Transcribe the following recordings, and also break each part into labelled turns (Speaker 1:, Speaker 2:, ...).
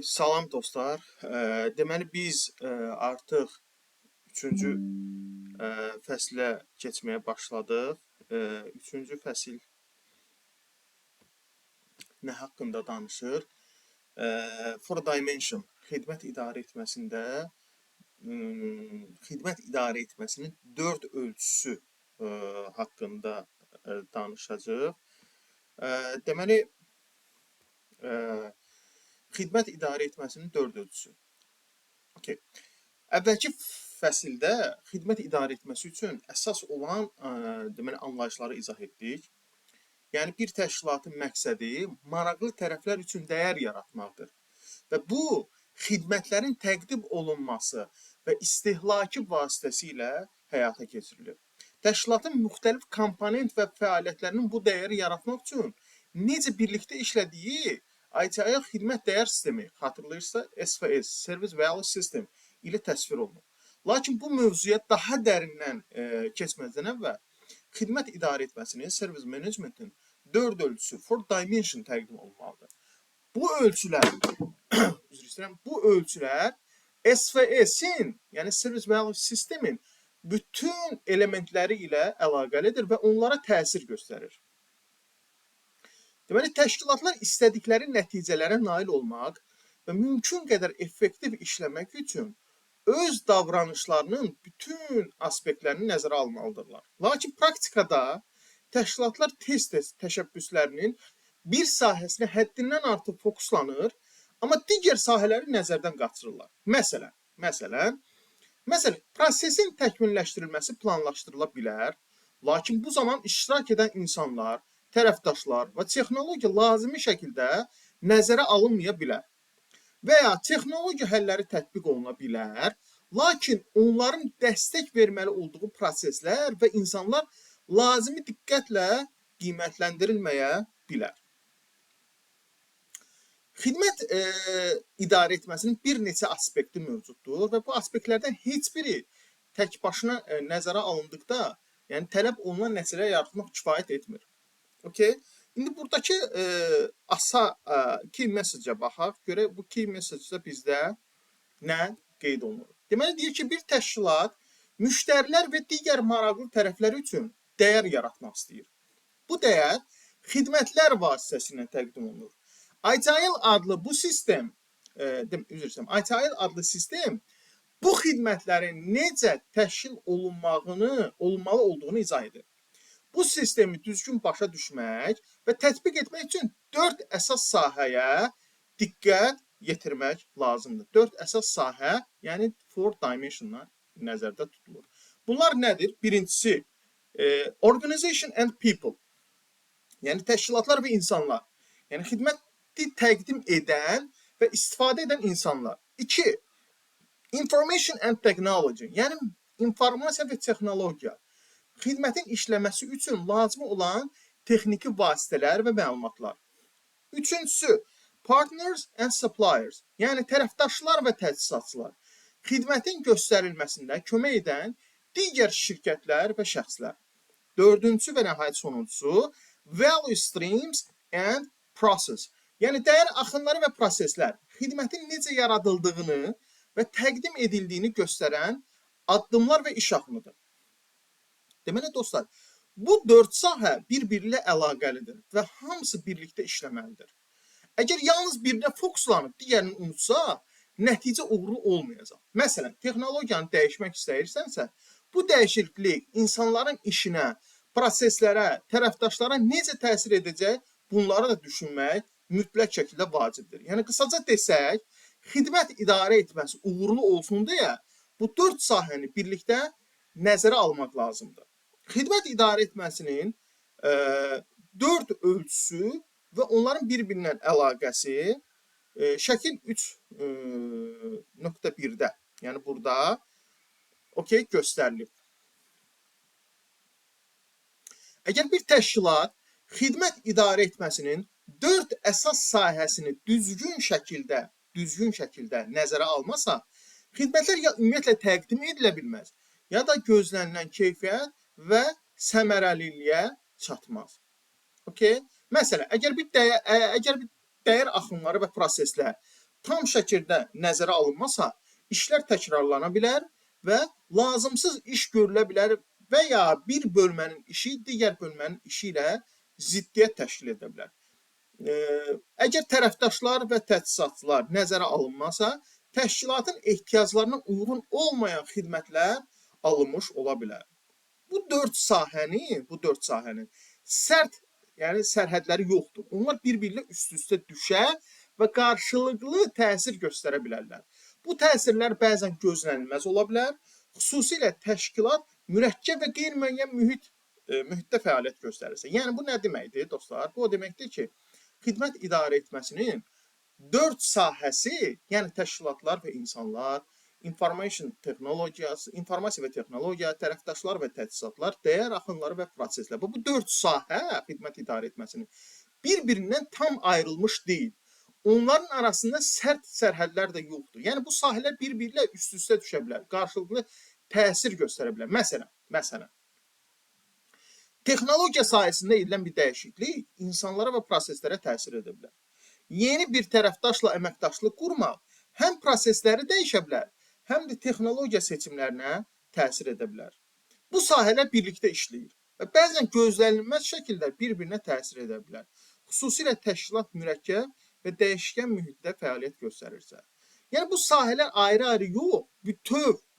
Speaker 1: Salam dostlar. Deməli biz artıq 3-cü fəslə keçməyə başladıq. 3-cü fəsil nə haqqında danışır? For dimension xidmət idarə etməsində xidmət idarə etməsinin 4 ölçüsü haqqında danışacağıq. Deməli xidmət idarə etməsinin 4 ölçüsü. Okay. Əvvəlki fəsildə xidmət idarə etməsi üçün əsas olan deməli anlayışları izah etdik. Yəni bir təşkilatın məqsədi maraqlı tərəflər üçün dəyər yaratmaqdır. Və bu xidmətlərin təqdim olunması və istehlakı vasitəsilə həyata keçirilir. Təşkilatın müxtəlif komponent və fəaliyyətlərinin bu dəyəri yaratmaq üçün necə birlikdə işlədiyi ITIL xidmət dəyər sistemi, xatırlayırsa SVS, Service Value System ilə təsvir olunur. Lakin bu mövzuya daha dərindən keçməzdən əvvəl xidmət idarə etməsinin, service managementin 4 ölçüsü, 4 dimension təqdim olunmalıdır. Bu ölçülər SVS-in, yəni Service Value Systemin bütün elementləri ilə əlaqəlidir və onlara təsir göstərir. Deməli, təşkilatlar istədikləri nəticələrə nail olmaq və mümkün qədər effektiv işləmək üçün öz davranışlarının bütün aspektlərini nəzərə almalıdırlar. Lakin praktikada təşkilatlar tez-tez təşəbbüslərinin bir sahəsinə həddindən artıq fokuslanır, amma digər sahələri nəzərdən qaçırırlar. Məsələn, prosesin təkmilləşdirilməsi planlaşdırıla bilər, lakin bu zaman iştirak edən insanlar, tərəfdaşlar və texnologiya lazımi şəkildə nəzərə alınmaya bilər. Və ya texnologiya həlləri tətbiq oluna bilər, lakin onların dəstək verməli olduğu proseslər və insanlar lazımi diqqətlə qiymətləndirilməyə bilər. Xidmət idarə etməsinin bir neçə aspekti mövcuddur və bu aspektlərdən heç biri tək başına nəzərə alındıqda, yəni tələb olunan nəticələr yaratmaq kifayət etmir. Okay. İndi buradakı key message-a baxaq. Görək bu key message-da bizdə nə qeyd olunur? Deməli deyir ki, bir təşkilat müştərilər və digər maraqlı tərəflər üçün dəyər yaratmaq istəyir. Bu dəyər xidmətlər vasitəsilə təqdim olunur. ITIL adlı bu sistem, ITIL adlı sistem bu xidmətlərin necə təşkil olunmalı olduğunu izah edir. Bu sistemi düzgün başa düşmək və tətbiq etmək üçün 4 əsas sahəyə diqqət yetirmək lazımdır. 4 əsas sahə, yəni 4 dimensionlar nəzərdə tutulur. Bunlar nədir? Birincisi, organization and people, yəni təşkilatlar və insanlar, yəni xidməti təqdim edən və istifadə edən insanlar. 2, information and technology, yəni informasiya və texnologiya. Xidmətin işləməsi üçün lazım olan texniki vasitələr və məlumatlar. Üçüncüsü, partners and suppliers, yəni tərəfdaşlar və təsisatçılar. Xidmətin göstərilməsində kömək edən digər şirkətlər və şəxslər. Dördüncüsü və nəhayət sonuncusu, value streams and process, yəni dəyər axınları və proseslər. Xidmətin necə yaradıldığını və təqdim edildiyini göstərən addımlar və iş axınıdır. Deməli dostlar, bu 4 sahə bir-biri ilə əlaqəlidir və hamısı birlikdə işləməlidir. Əgər yalnız birinə fokuslanıb digərini unutsa, nəticə uğurlu olmayacaq. Məsələn, texnologiyanı dəyişmək istəyirsənsə, bu dəyişiklik insanların işinə, proseslərə, tərəfdaşlara necə təsir edəcək, bunları da düşünmək mütləq şəkildə vacibdir. Yəni qısaca desək, xidmət idarə etməsi uğurlu olsun deyə bu 4 sahəni birlikdə nəzərə almaq lazımdır. Xidmət idarə etməsinin 4 ölçüsü və onların bir-birindən əlaqəsi şəkil 3.1-də, yəni burada göstərilib. Əgər bir təşkilat xidmət idarə etməsinin 4 əsas sahəsini düzgün şəkildə nəzərə almasa, xidmətlər ya ümumiyyətlə təqdim edilə bilməz, ya da gözlənilən keyfiyyət və səmərəliliyə çatmaz. Okay? Məsələn, əgər bir dəyər axınları və proseslər tam şəkildə nəzərə alınmasa, işlər təkrarlana bilər və lazımsız iş görülə bilər və ya bir bölmənin işi digər bölmənin işi ilə ziddiyyət təşkil edə bilər. Əgər tərəfdaşlar və təchizatçılar nəzərə alınmasa, təşkilatın ehtiyaclarına uyğun olmayan xidmətlər alınmış ola bilər. Bu dörd sahənin sərt, yəni sərhədləri yoxdur. Onlar bir-birinə üst-üstə düşə və qarşılıqlı təsir göstərə bilərlər. Bu təsirlər bəzən gözlənilməz ola bilər. Xüsusilə təşkilat mürəkkəb və qeyri-müəyyən mühitdə fəaliyyət göstərirsə. Yəni bu nə deməkdir dostlar? Bu o deməkdir ki, xidmət idarə etməsinin dörd sahəsi, yəni təşkilatlar və insanlar, informasiya və texnologiya, tərəfdaşlar və təchizatlar, dəyər axınları və proseslər. Bu dörd sahə xidmət idarə etməsinin bir-birindən tam ayrılmış deyil. Onların arasında sərt sərhədlər də yoxdur. Yəni bu sahələr bir-birilə üst-üstə düşə bilər, qarşılıqlı təsir göstərə bilər. Məsələn, texnologiya sahəsində edilən bir dəyişiklik insanlara və proseslərə təsir edə bilər. Yeni bir tərəfdaşla əməkdaşlıq qurmaq həm prosesləri dəyişə bilər, həm də texnologiya seçimlərinə təsir edə bilər. Bu sahələr birlikdə işləyir və bəzən gözlənilməz şəkildə bir-birinə təsir edə bilər. Xüsusilə təşkilat mürəkkəb və dəyişkən mühitdə fəaliyyət göstərirsə. Yəni bu sahələr ayrı-ayrı yox,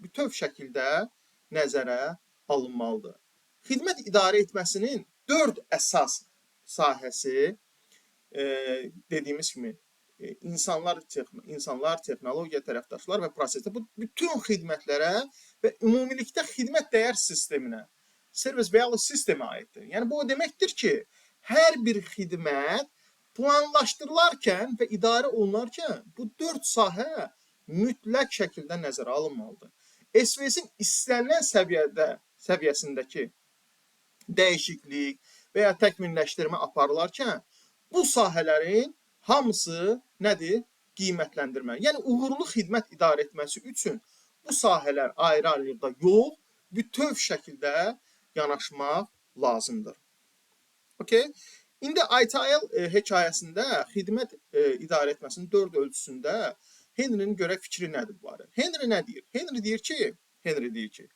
Speaker 1: bütöv şəkildə nəzərə alınmalıdır. Xidmət idarə etməsinin dörd əsas sahəsi dediyimiz kimi insanlar, texnologiya, tərəfdaşlar və prosesdə bu bütün xidmətlərə və ümumilikdə xidmət dəyər sisteminə, service value sistemə aiddir. Yəni bu o deməkdir ki, hər bir xidmət planlaşdırılarkən və idarə olunarkən bu dörd sahə mütləq şəkildə nəzərə alınmalıdır. SVS-in istənilən səviyyəsindəki dəyişiklik və ya təkmilləşdirmə aparılarkən bu sahələrin hamısı nədir? Qiymətləndirmə. Yəni uğurlu xidmət idarə etməsi üçün bu sahələr ayrı-ayrılıqda yox, bütöv şəkildə yanaşmaq lazımdır. Okay? İndi ITIL hekayəsində xidmət idarə etməsinin dörd ölçüsündə Henry'nin görə fikri nədir bu barədə? Henry nə deyir? Henry deyir ki,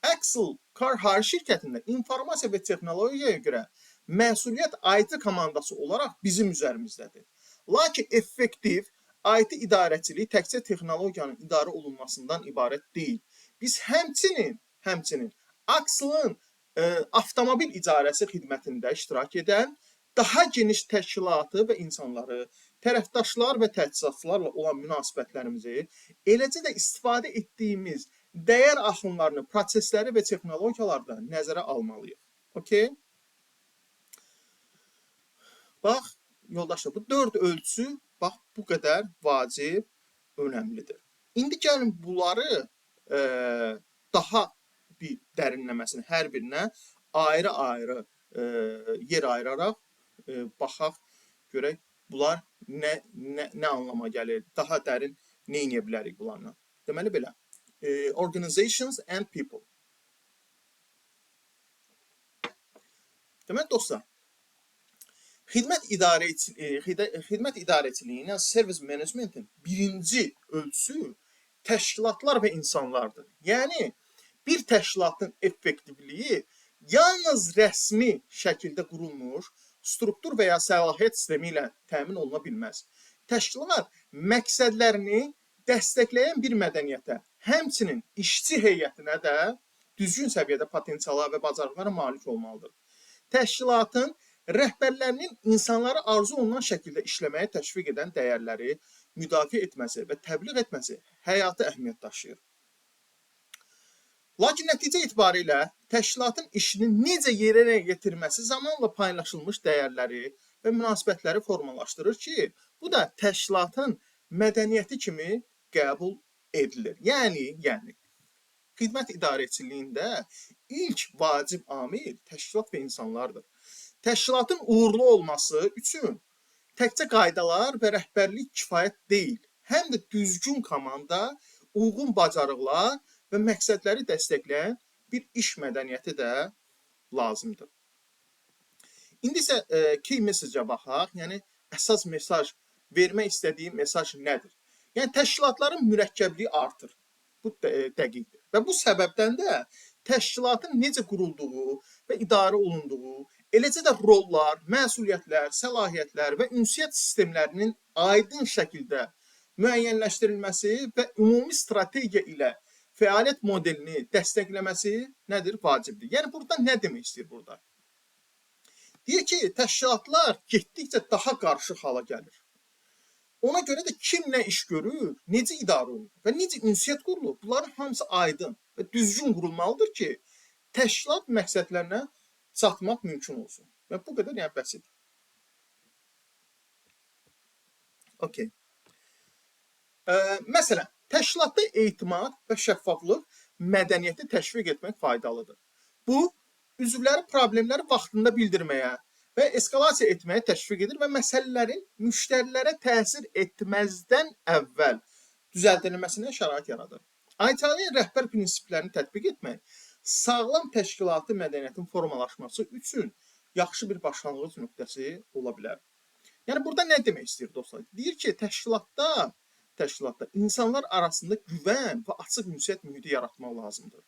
Speaker 1: Axel Car şirkətində informasiya və texnologiyaya görə məsuliyyət IT komandası olaraq bizim üzərimizdədir. Lakin effektiv IT idarəçiliyi təkcə texnologiyanın idarə olunmasından ibarət deyil. Biz həmçinin Axel'ın avtomobil icarəsi xidmətində iştirak edən, daha geniş təşkilatı və insanları, tərəfdaşlar və təchizatçılarla olan münasibətlərimizi, eləcə də istifadə etdiyimiz dəyər axınlarını, prosesləri və texnologiyalarda nəzərə almalıyıq. Okay? Bax, yoldaşlar, bu dörd ölçü bax bu qədər vacib, önəmlidir. İndi gəlin bunları daha bir dərinləməsini hər birinə ayrı-ayrı yer ayıraraq baxaq, görək bunlar nə anlama gəlir, daha dərin nə edə bilərik bunlarla. Deməli belə, organizations and people. Deməli dostlar, xidmət idarəçiliyinin, service managementin birinci ölçüsü təşkilatlar və insanlardır. Yəni, bir təşkilatın effektivliyi yalnız rəsmi şəkildə qurulmuş struktur və ya səlahiyyət sistemi ilə təmin oluna bilməz. Təşkilat məqsədlərini dəstəkləyən bir mədəniyyətə, həmçinin işçi heyətinə də düzgün səviyyədə potensiala və bacarıqlara malik olmalıdır. Təşkilatın rəhbərlərinin insanları arzu olunan şəkildə işləməyə təşviq edən dəyərləri müdafiə etməsi və təbliğ etməsi həyati əhəmiyyət daşıyır. Lakin nəticə etibarilə təşkilatın işini necə yerinə yetirməsi zamanla paylaşılmış dəyərləri və münasibətləri formalaşdırır ki, bu da təşkilatın mədəniyyəti kimi qəbul edilir. Yəni, xidmət idarəçiliyində ilk vacib amil təşkilat və insanlardır. Təşkilatın uğurlu olması üçün təkcə qaydalar və rəhbərlik kifayət deyil, həm də düzgün komanda, uyğun bacarıqlar və məqsədləri dəstəkləyən bir iş mədəniyyəti də lazımdır. İndi isə key message-a baxaq, yəni əsas mesaj, vermək istədiyim mesaj nədir? Yəni təşkilatların mürəkkəbliyi artır. Bu dəqiqdir. Və bu səbəbdən də təşkilatın necə qurulduğu və idarə olunduğu, eləcə də rollar, məsuliyyətlər, səlahiyyətlər və ünsiyyət sistemlərinin aydın şəkildə müəyyənləşdirilməsi və ümumi strategiya ilə fəaliyyət modelini dəstəkləməsi nədir? Vacibdir. Yəni burada nə demək istəyir burada? Deyir ki, təşkilatlar getdikcə daha qarışıq hala gəlir. Ona görə də kim nə iş görür, necə idarə olunur və necə ünsiyyət qurulur, bunların hamısı aydın və düzgün qurulmalıdır ki, təşkilat məqsədlərinə çatmaq mümkün olsun. Və bu qədər yəni bəsit. Okay. Məsələn, təşkilatda etimad və şəffaflıq mədəniyyəti təşviq etmək faydalıdır. Bu, üzvləri problemləri vaxtında bildirməyə və eskalasiya etməyə təşviq edir və məsələlərin müştərilərə təsir etməzdən əvvəl düzəldilməsinə şərait yaradır. ITIL-in rəhbər prinsiplərini tətbiq etmək sağlam təşkilatı mədəniyyətin formalaşması üçün yaxşı bir başlanğıc nöqtəsi ola bilər. Yəni burada nə demək istəyir dostlar? Deyir ki, təşkilatda insanlar arasında güvən və açıq ünsiyyət mühiti yaratmaq lazımdır.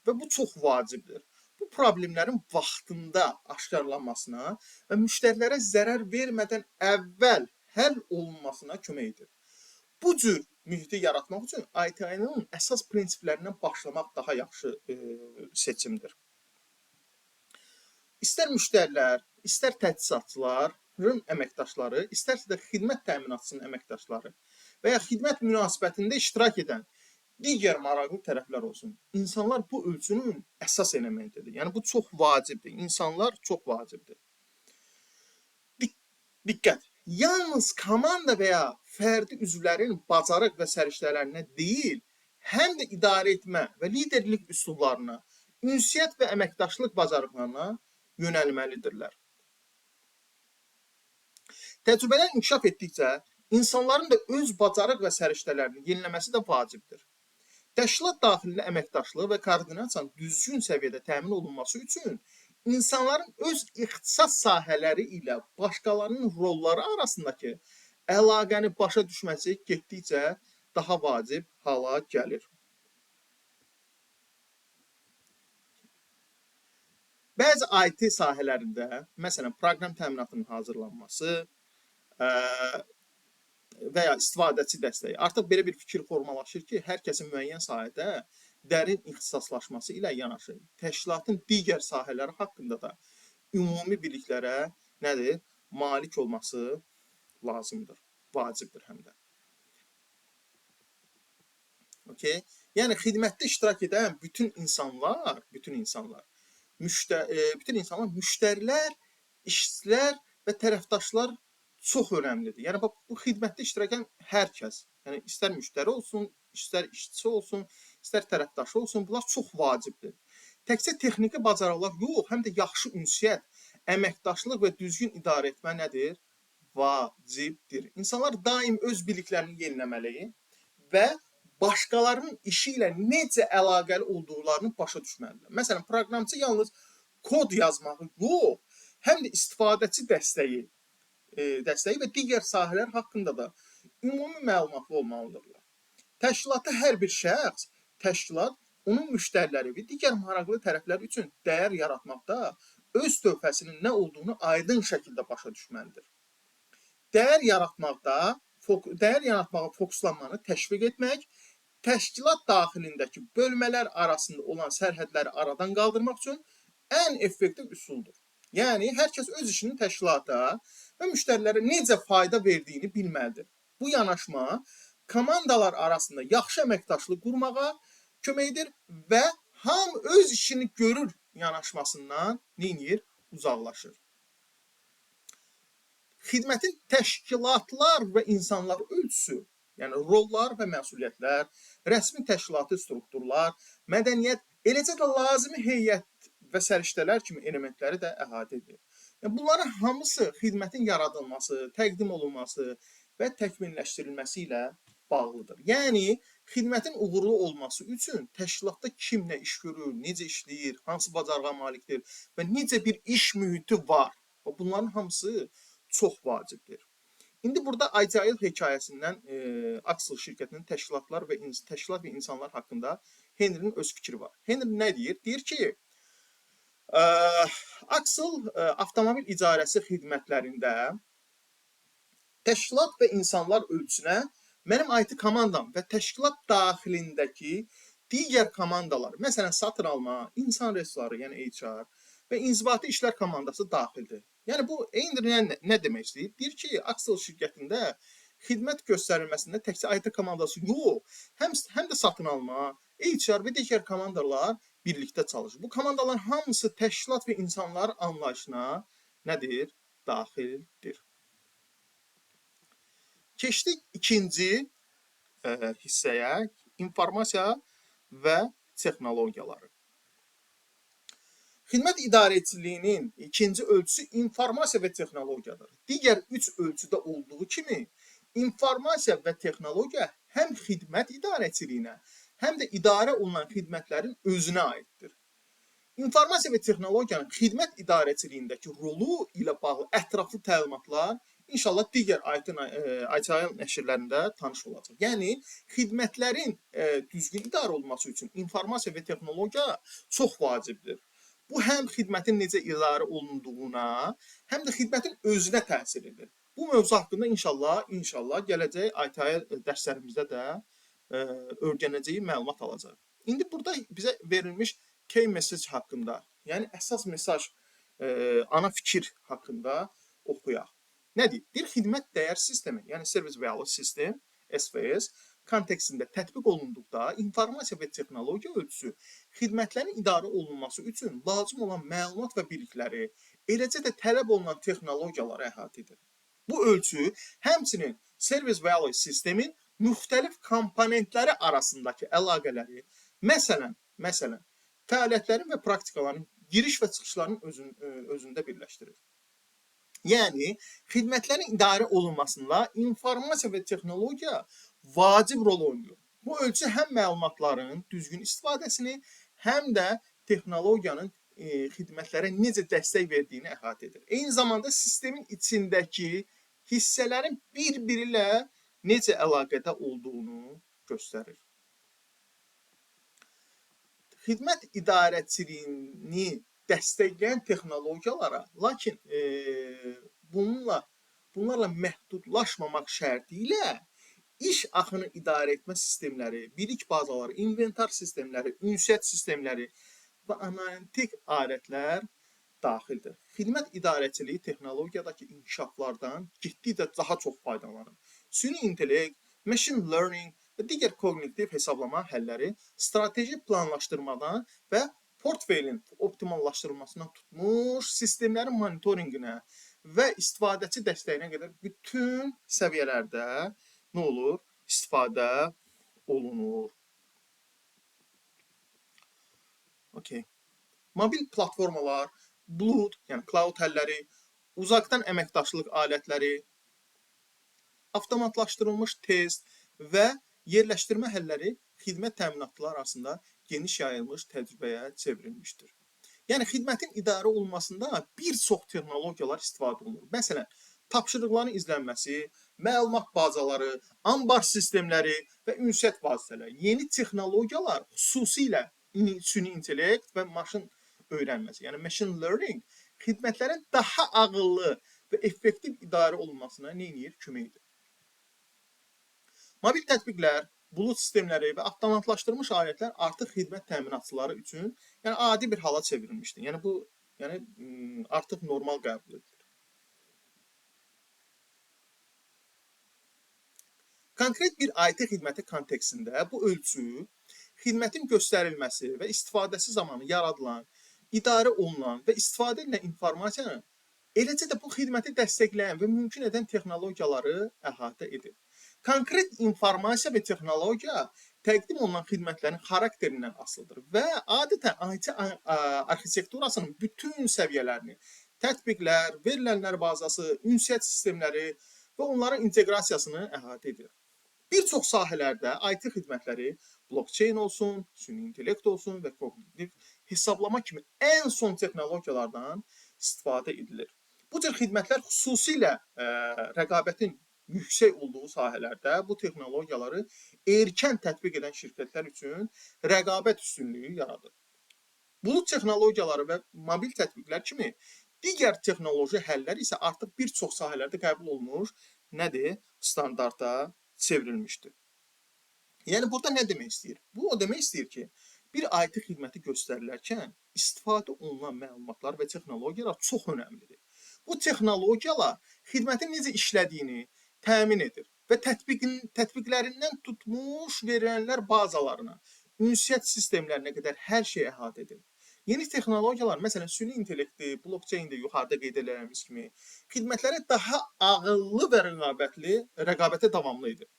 Speaker 1: Və bu çox vacibdir. Bu problemlərin vaxtında aşkarlanmasına və müştərilərə zərər vermədən əvvəl həll olunmasına kömək edir. Bu cür mühiti yaratmaq üçün ITIL-in əsas prinsiplərindən başlamaq daha yaxşı seçimdir. İstər müştərilər, istər təchizatçıların əməkdaşları, istərsə də xidmət təminatçısının əməkdaşları və ya xidmət münasibətində iştirak edən digər maraqlı tərəflər olsun. İnsanlar bu ölçünün əsas elementidir. Yəni bu çox vacibdir. İnsanlar çox vacibdir. Diqqət. Yalnız komanda və ya fərdi üzvlərin bacarıq və səriştələrinə deyil, həm də idarə etmə və liderlik üsullarına, ünsiyyət və əməkdaşlıq bacarıqlarına yönəlməlidirlər. Təcrübələr inkişaf etdikcə insanların da öz bacarıq və səriştələrini yeniləməsi də vacibdir. Təşkilat daxilində əməkdaşlıq və koordinasiyanın düzgün səviyyədə təmin olunması üçün insanların öz ixtisas sahələri ilə başqalarının rolları arasındakı əlaqəni başa düşməsi getdikcə daha vacib hala gəlir. Bəzi IT sahələrində, məsələn, proqram təminatının hazırlanması və ya istifadəçi dəstəyi. Artıq belə bir fikir formalaşır ki, hər kəsin müəyyən sahədə dərin ixtisaslaşması ilə yanaşı, təşkilatın digər sahələri haqqında da ümumi biliklərə nədir? Malik olması lazımdır, vacibdir həm də. Okay? Yəni xidmətdə iştirak edən bütün insanlar, müştərilər, işçilər və tərəfdaşlar çox önəmlidir. Yəni bu xidmətdə iştirak edən hər kəs, yəni istər müştəri olsun, istər işçi olsun, istər tərəfdaşı olsun, bunlar çox vacibdir. Təkcə texniki bacarıqlar yox, həm də yaxşı ünsiyyət, əməkdaşlıq və düzgün idarə etmə nədir? Vacibdir. İnsanlar daim öz biliklərini yeniləməli və başqalarının işi ilə necə əlaqəli olduqlarını başa düşməlidir. Məsələn, proqramçı yalnız kod yazmağı yox, həm də istifadəçi dəstəyi və digər sahələr haqqında da ümumi məlumatlı olmalıdırlar. Təşkilata hər bir şəxs, təşkilat onun müştəriləri və digər maraqlı tərəflər üçün dəyər yaratmaqda öz tövhəsinin nə olduğunu aydın şəkildə başa düşməlidir. Dəyər yaratmağa fokuslanmanı təşviq etmək, təşkilat daxilindəki bölmələr arasında olan sərhədləri aradan qaldırmaq üçün ən effektiv üsuldur. Yəni, hər kəs öz işinin təşkilata və müştərilərə necə fayda verdiyini bilməlidir. Bu yanaşma komandalar arasında yaxşı əməkdaşlıq qurmağa kömək edir və hamı öz işini görür yanaşmasından uzaqlaşır. Xidmətin təşkilatlar və insanlar ölçüsü, yəni rollar və məsuliyyətlər, rəsmi təşkilati strukturlar, mədəniyyət, eləcə də lazımi heyət və səriştələr kimi elementləri də əhatə edir. Yəni, bunların hamısı xidmətin yaradılması, təqdim olunması və təkmilləşdirilməsi ilə bağlıdır. Yəni, xidmətin uğurlu olması üçün təşkilatda kim nə iş görür, necə işləyir, hansı bacarığa malikdir və necə bir iş mühiti var. Bunların hamısı çox vacibdir. İndi burada Agile hekayəsindən Axel şirkətinin təşkilat və insanlar haqqında Henry'nin öz fikri var. Henry nə deyir? Deyir ki, Axel avtomobil icarəsi xidmətlərində təşkilat və insanlar ölçüsünə mənim IT komandam və təşkilat daxilindəki digər komandalar, məsələn, satın alma, insan resursları, yəni HR və inzibati işlər komandası daxildir. Yəni bu Henry nə demək istəyir? Deyir ki, Axel şirkətində xidmət göstərilməsində təkcə IT komandası yox, həm də satın alma, HR və digər komandalar birlikdə çalışır. Bu komandaların hamısı təşkilat və insanlar anlayışına nədir? Daxildir. Keçdik ikinci hissəyə, informasiya və texnologiyaları. Xidmət idarəçiliyinin ikinci ölçüsü informasiya və texnologiyadır. Digər üç ölçüdə olduğu kimi, informasiya və texnologiya həm xidmət idarəçiliyinə, həm də idarə olunan xidmətlərin özünə aiddir. İnformasiya və texnologiyanın xidmət idarəçiliyindəki rolu ilə bağlı ətraflı təlimatlar İnşallah digər Agile nəşrlərində tanış olacaq. Yəni, xidmətlərin düzgün idarə olunması üçün informasiya və texnologiya çox vacibdir. Bu, həm xidmətin necə idarə olunduğuna, həm də xidmətin özünə təsir edir. Bu mövzu haqqında inşallah gələcək Agile dərslərimizdə də öyrənəcəyi məlumat alacaq. İndi burada bizə verilmiş key message haqqında, yəni əsas mesaj, ana fikir haqqında oxuyaq. Nədir? Bir xidmət dəyər sistemi, yəni Service Value System, SVS, kontekstində tətbiq olunduqda informasiya və texnologiya ölçüsü xidmətlərin idarə olunması üçün lazım olan məlumat və bilikləri, eləcə də tələb olunan texnologiyaları əhatə edir. Bu ölçü həmçinin Service Value Systemin müxtəlif komponentləri arasındakı əlaqələri, məsələn, fəaliyyətlərin və praktikaların giriş və çıxışların özündə birləşdirir. Yəni, xidmətlərin idarə olunmasında informasiya və texnologiya vacib rol oynayır. Bu ölçü həm məlumatların düzgün istifadəsini, həm də texnologiyanın xidmətlərə necə dəstək verdiyini əhatə edir. Eyni zamanda sistemin içindəki hissələrin bir-biri ilə necə əlaqədə olduğunu göstərir. Xidmət idarəçiliyini dəstəkləyən texnologiyalara, lakin bunlarla məhdudlaşmamaq şərti ilə iş axını idarə etmə sistemləri, bilik bazaları, inventar sistemləri, ünsiyyət sistemləri və analitik alətlər daxildir. Xidmət idarəçiliyi texnologiyadakı inkişaflardan getdikcə daha çox faydalanır. Süni intellekt, machine learning və digər kognitiv hesablama həlləri strateji planlaşdırmadan və portfelin optimallaşdırılmasına tutmuş, sistemlərin monitorinqinə və istifadəçi dəstəyinə qədər bütün səviyyələrdə nə olur? İstifadə olunur. Okay. Mobil platformalar, Blood, yəni cloud həlləri, uzaqdan əməkdaşlıq alətləri, avtomatlaşdırılmış test və yerləşdirmə həlləri xidmət təminatları arasında geniş yayılmış təcrübəyə çevrilmişdir. Yəni, xidmətin idarə olunmasında bir çox texnologiyalar istifadə olunur. Məsələn, tapşırıqların izlənməsi, məlumat bazaları, ambar sistemləri və ünsiyyət vasitələri. Yeni texnologiyalar xüsusilə süni intellekt və maşın öyrənməsi, yəni machine learning xidmətlərin daha ağıllı və effektiv idarə olunmasına nə edir? Kömək edir. Mobil tətbiqlər, bulut sistemləri və avtomatlaşdırılmış alətlər artıq xidmət təminatçıları üçün adi bir hala çevrilmişdir. Yəni bu artıq normal qəbul edilir. Konkret bir IT xidməti kontekstində bu ölçü xidmətin göstərilməsi və istifadəsi zamanı yaradılan, idarə olunan və istifadə edilən informasiyanın, eləcə də bu xidməti dəstəkləyən və mümkün edən texnologiyaları əhatə edir. Konkret informasiya və texnologiya təqdim olunan xidmətlərin xarakterindən asılıdır və adətən IT arxitekturasının bütün səviyyələrini, tətbiqlər, verilənlər bazası, ünsiyyət sistemləri və onların inteqrasiyasını əhatə edir. Bir çox sahələrdə IT xidmətləri blockchain olsun, süni intellekt olsun və kognitiv hesablama kimi ən son texnologiyalardan istifadə edilir. Bu cür xidmətlər xüsusilə rəqabətin yüksək olduğu sahələrdə bu texnologiyaları erkən tətbiq edən şirkətlər üçün rəqabət üstünlüyü yaradır. Bulut texnologiyaları və mobil tətbiqlər kimi digər texnoloji həllər isə artıq bir çox sahələrdə qəbul olunmuş standarta çevrilmişdir. Yəni burada nə demək istəyir? Bu o demək istəyir ki, bir IT xidməti göstərilərkən istifadə olunan məlumatlar və texnologiyalar çox önəmlidir. Bu texnologiyalar xidmətin necə işlədiyini təmin edir və tətbiqlərindən tutmuş verilənlər bazalarına, ünsiyyət sistemlərinə qədər hər şeyi əhatə edir. Yeni texnologiyalar, məsələn, süni intellekti, blockchain-də yuxarıda qeyd edilmiş kimi xidmətlərə daha ağıllı və rəqabətə davamlı edir.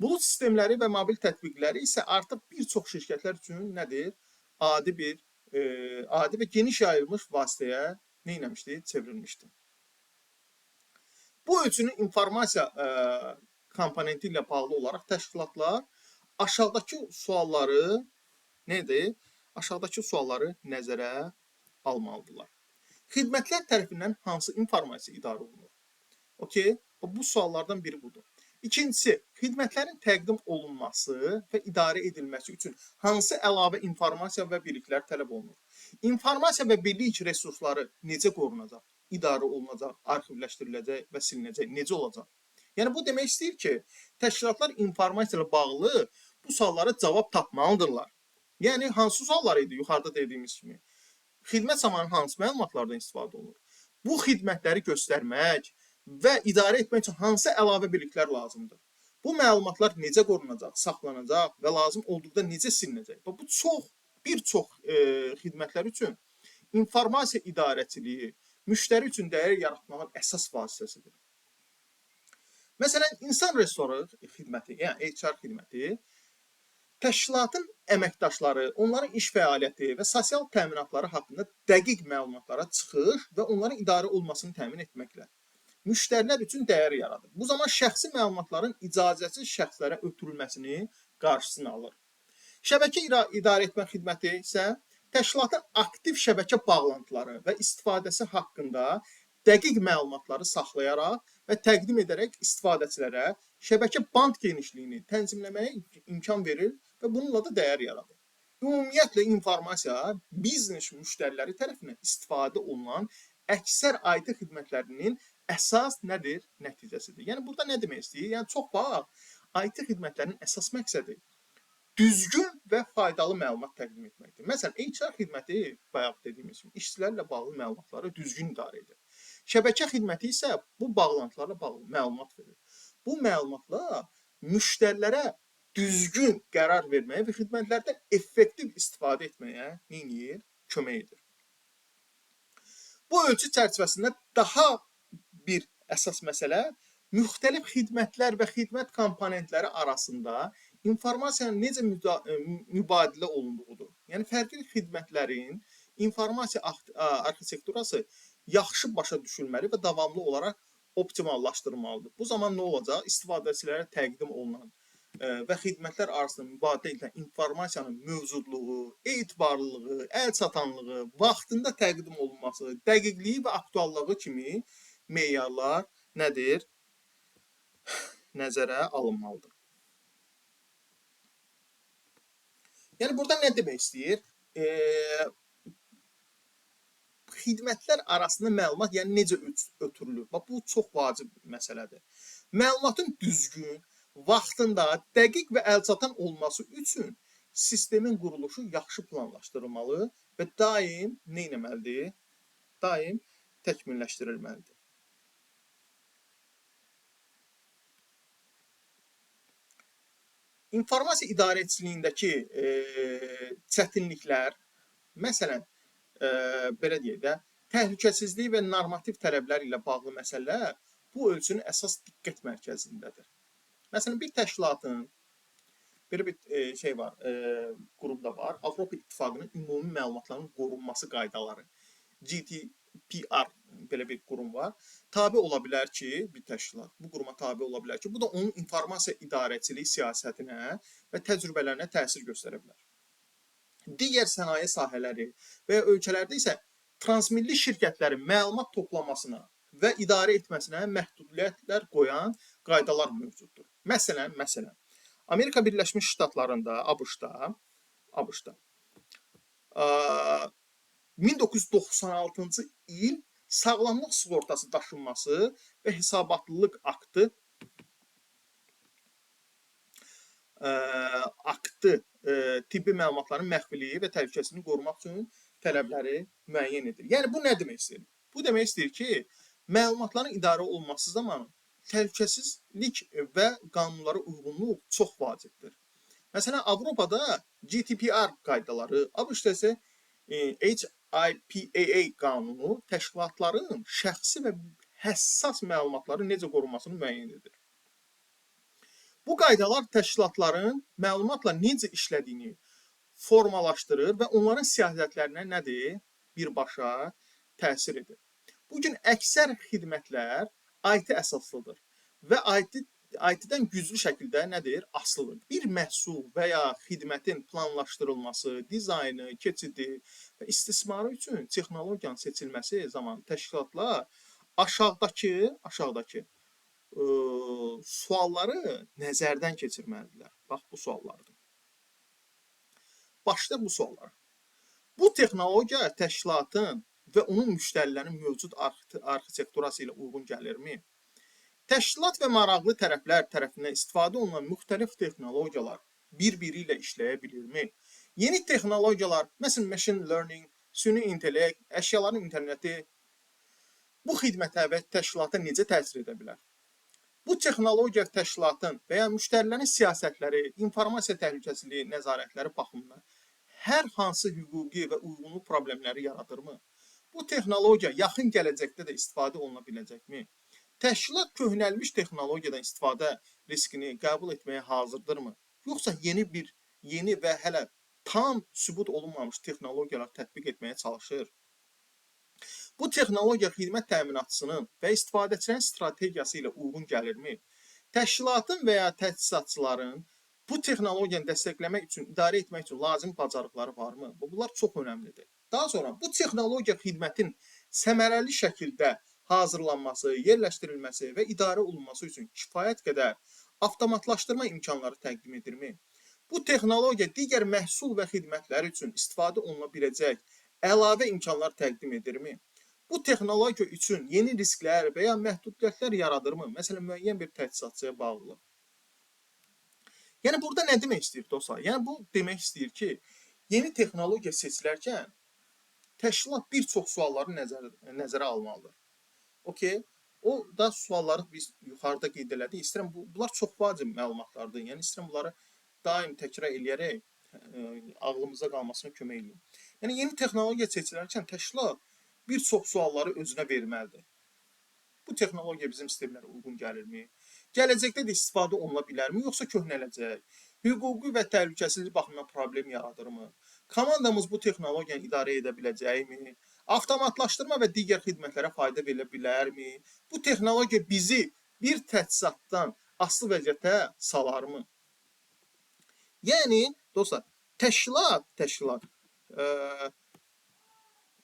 Speaker 1: Bulut sistemləri və mobil tətbiqləri isə artıq bir çox şirkətlər üçün adi və geniş yayılmış vasitəyə çevrilmişdir. Bu ölçünün informasiya komponenti ilə bağlı olaraq təşkilatlar aşağıdakı sualları nəzərə almalıdırlar. Xidmətlər tərəfindən hansı informasiya idarə olunur? Bu suallardan biri budur. İkincisi, xidmətlərin təqdim olunması və idarə edilməsi üçün hansı əlavə informasiya və biliklər tələb olunur? İnformasiya və bilik resursları necə qorunacaq, idarə olunacaq, arxivləşdiriləcək və silinəcək, necə olacaq? Yəni, bu demək istəyir ki, təşkilatlar informasiya ilə bağlı bu suallara cavab tapmalıdırlar. Yəni, hansı suallar idi yuxarıda dediyimiz kimi? Xidmət zamanı hansı məlumatlardan istifadə olunur? Bu xidmətləri göstərmək və idarə etmək üçün hansı əlavə biliklər lazımdır? Bu məlumatlar necə qorunacaq, saxlanacaq və lazım olduqda necə silinəcək? Bu bir çox xidmətlər üçün informasiya idarəçiliyi müştəri üçün dəyər yaratmağın əsas vasitəsidir. Məsələn, insan resursu xidməti, yəni HR xidməti təşkilatın əməkdaşları, onların iş fəaliyyəti və sosial təminatları haqqında dəqiq məlumatlara çıxış və onların idarə olunmasını təmin etməklə müştərilər üçün dəyər yaradır. Bu zaman şəxsi məlumatların icazəsiz şəxslərə ötürülməsini qarşısını alır. Şəbəkə idarə etmə xidməti isə təşkilatın aktiv şəbəkə bağlantıları və istifadəsi haqqında dəqiq məlumatları saxlayaraq və təqdim edərək istifadəçilərə şəbəkə band genişliyini tənzimləməyə imkan verir və bununla da dəyər yaradır. Ümumiyyətlə, informasiya biznes müştəriləri tərəfindən istifadə olunan əksər IT xidmətlərinin əsas nəticəsidir. Yəni, burada nə demək istəyir? Yəni, çox vaxt IT xidmətlərinin əsas məqsədi düzgün və faydalı məlumat təqdim etməkdir. Məsələn, HR xidməti, bayaq dediyimiz kimi, işçilərlə bağlı məlumatları düzgün idarə edir. Şəbəkə xidməti isə bu bağlantılarla bağlı məlumat verir. Bu məlumatlar müştərilərə düzgün qərar verməyə və xidmətlərdən effektiv istifadə etməyə kömək edir. Bu ölçü çərçivəsində daha bir əsas məsələ müxtəlif xidmətlər və xidmət komponentləri arasında informasiyanın necə mübadilə olunduğudur. Yəni, fərqli xidmətlərin informasiya arxitekturası yaxşı başa düşülməli və davamlı olaraq optimallaşdırılmalıdır. Bu zaman nə olacaq? İstifadəçilərə təqdim olunan və xidmətlər arasında mübadilə edilən informasiyanın mövcudluğu, etibarlılığı, əlçatanlığı, vaxtında təqdim olunması, dəqiqliyi və aktuallığı kimi meyarlar nəzərə alınmalıdır. Yəni, burada nə demək istəyir? Xidmətlər arasında məlumat necə ötürülür? Bu çox vacib məsələdir. Məlumatın düzgün, vaxtında, dəqiq və əlçatan olması üçün sistemin quruluşu yaxşı planlaşdırılmalı və daim təkmilləşdirilməlidir. İnformasiya idarəçiliyindəki çətinliklər, məsələn, belə deyək də, təhlükəsizlik və normativ tələblər ilə bağlı məsələlər bu ölçünün əsas diqqət mərkəzindədir. Məsələn, bir təşkilatın, belə bir qrup da var, Avropa İttifaqının ümumi məlumatların qorunması qaydaları, GDPR belə bir qurum var, tabe ola bilər ki, bir təşkilat bu quruma tabe ola bilər ki, bu da onun informasiya idarəçiliyi siyasətinə və təcrübələrinə təsir göstərə bilər. Digər sənaye sahələri və ya ölkələrdə isə transmilli şirkətlərin məlumat toplamasına və idarə etməsinə məhdudiyyətlər qoyan qaydalar mövcuddur. Məsələn, Amerika Birləşmiş Ştatlarında, ABŞ-da 1996-cı il sağlamlıq sığortası daşınması və hesabatlılıq aktı tibbi məlumatların məxfiliyi və təhlükəsizliyini qorumaq üçün tələbləri müəyyən edir. Yəni bu nə demək istəyir? Bu demək istəyir ki, məlumatların idarə olunması zamanı təhlükəsizlik və qanunlara uyğunluq çox vacibdir. Məsələn, Avropada GDPR qaydaları, ABŞ-da isə HIPAA qanunu təşkilatların şəxsi və həssas məlumatların necə qorunmasını müəyyən edir. Bu qaydalar təşkilatların məlumatla necə işlədiyini formalaşdırır və onların siyasətlərinə nədir? Birbaşa təsir edir. Bugün əksər xidmətlər IT əsaslıdır və IT-dən güclü şəkildə nədir? Asılıdır. Bir məhsul və ya xidmətin planlaşdırılması, dizaynı, keçidi və istismarı üçün texnologiyanın seçilməsi zamanı təşkilatlar aşağıdakı sualları nəzərdən keçirməlidirlər. Bax, bu suallardır. Başda bu suallar. Bu texnologiya təşkilatın və onun müştərilərinin mövcud arxitekturası ilə uyğun gəlirmi? Təşkilat və maraqlı tərəflər tərəfindən istifadə olunan müxtəlif texnologiyalar bir-biri ilə işləyə bilirmi? Yeni texnologiyalar, məsələn, machine learning, süni intellekt, əşyaların interneti bu xidmətə və təşkilata necə təsir edə bilər? Bu texnologiya təşkilatın və ya müştərilərin siyasətləri, informasiya təhlükəsizliyi nəzarətləri baxımından hər hansı hüquqi və uyğunluq problemləri yaradırmı? Bu texnologiya yaxın gələcəkdə də istifadə oluna biləcəkmi? Təşkilat köhnəlmiş texnologiyadan istifadə riskini qəbul etməyə hazırdırmı? Yoxsa yeni və hələ tam sübut olunmamış texnologiyalar tətbiq etməyə çalışır? Bu texnologiya xidmət təminatçısının və istifadəçilərin strategiyası ilə uyğun gəlirmi? Təşkilatın və ya təsisatçıların bu texnologiyanı dəstəkləmək üçün, idarə etmək üçün lazım bacarıqları varmı? Bunlar çox önəmlidir. Daha sonra bu texnologiya xidmətin səmərəli şəkildə hazırlanması, yerləşdirilməsi və idarə olunması üçün kifayət qədər avtomatlaşdırma imkanları təqdim edirmi? Bu texnologiya digər məhsul və xidmətlər üçün istifadə oluna biləcək əlavə imkanlar təqdim edirmi? Bu texnologiya üçün yeni risklər və ya məhdudiyyətlər yaradırmı? Məsələn, müəyyən bir təchizatçıya bağlı. Yəni, burada nə demək istəyir dostlar? Yəni, bu demək istəyir ki, yeni texnologiya seçilərkən təşkilat bir çox sualları nəzərə almalıdır. Okay? O da sualları biz yuxarıda qeyd elədik. İstəyirəm, bunlar çox vacib məlumatlardır. Yəni, istəyirəm bunları daim təkrar eləyərək ağlımıza qalmasına kömək edin. Yəni, yeni texnologiya seçilərkən təşkilat bir çox sualları özünə verməlidir. Bu texnologiya bizim sistemlərə uyğun gəlirmi? Gələcəkdə də istifadə oluna bilərmi, yoxsa köhnələcək? Hüquqi və təhlükəsizlik baxımından problem yaradırmı? Komandamız bu texnologiyanı idarə edə biləcəkmi? Avtomatlaşdırma və digər xidmətlərə fayda verə bilərmi? Bu texnologiya bizi bir təchizatdan asılı vəziyyətə salarmı? Yəni, dostlar,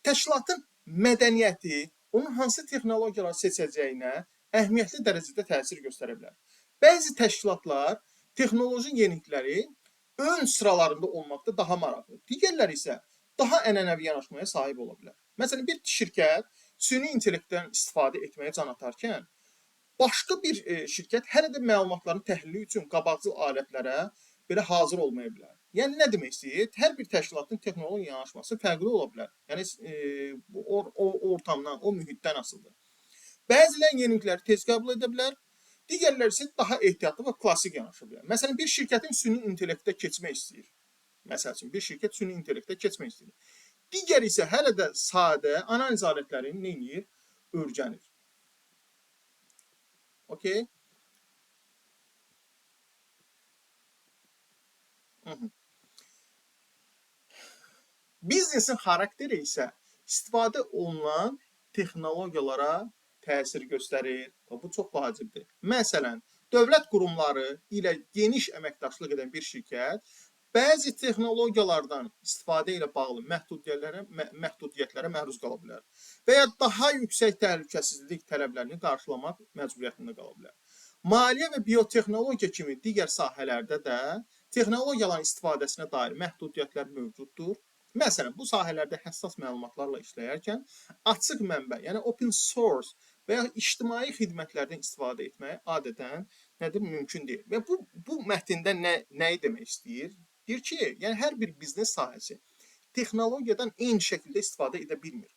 Speaker 1: təşkilatın mədəniyyəti, onun hansı texnologiyaları seçəcəyinə əhəmiyyətli dərəcədə təsir göstərə bilər. Bəzi təşkilatlar texnoloji yenilikləri ön sıralarında olmaqda daha maraqlı. Digərləri isə daha ənənəvi yanaşmaya sahib ola bilər. Məsələn, bir şirkət süni intellektdən istifadə etməyə can atarkən, başqa bir şirkət hələ də məlumatların təhlili üçün qabaqcıl alətlərə belə hazır olmaya bilər. Yəni, nə demək istəyir? Hər bir təşkilatın texnoloji yanaşması fərqli ola bilər. Yəni, o ortamdan, o mühitdən asılıdır. Bəzilər yenilikləri tez qəbul edə bilər, digərləri isə daha ehtiyatlı və klassik yanaşa bilər. Məsələn, bir şirkətin süni intellektə keçmək istəyir. Məsəl üçün, bir şirkət süni intellektə keçmək istəyir. Digər isə hələ də sadə analiz alətlərini nə edir? Öyrənir. Okay? Biznesin xarakteri isə istifadə olunan texnologiyalara təsir göstərir. Bu çox vacibdir. Məsələn, dövlət qurumları ilə geniş əməkdaşlıq edən bir şirkət Bəzi texnologiyalardan istifadə ilə bağlı məhdudiyyətlərə məruz qala bilər və ya daha yüksək təhlükəsizlik tələblərini qarşılamaq məcburiyyətində qala bilər. Maliyyə və biotexnologiya kimi digər sahələrdə də texnologiyaların istifadəsinə dair məhdudiyyətlər mövcuddur. Məsələn, bu sahələrdə həssas məlumatlarla işləyərkən açıq mənbə, yəni open source və ya ictimai xidmətlərdən istifadə etmək adətən nədir? Mümkün deyil. Və bu mətndə nəyi demək istəyir? Deyir ki, yəni hər bir biznes sahəsi texnologiyadan eyni şəkildə istifadə edə bilmir.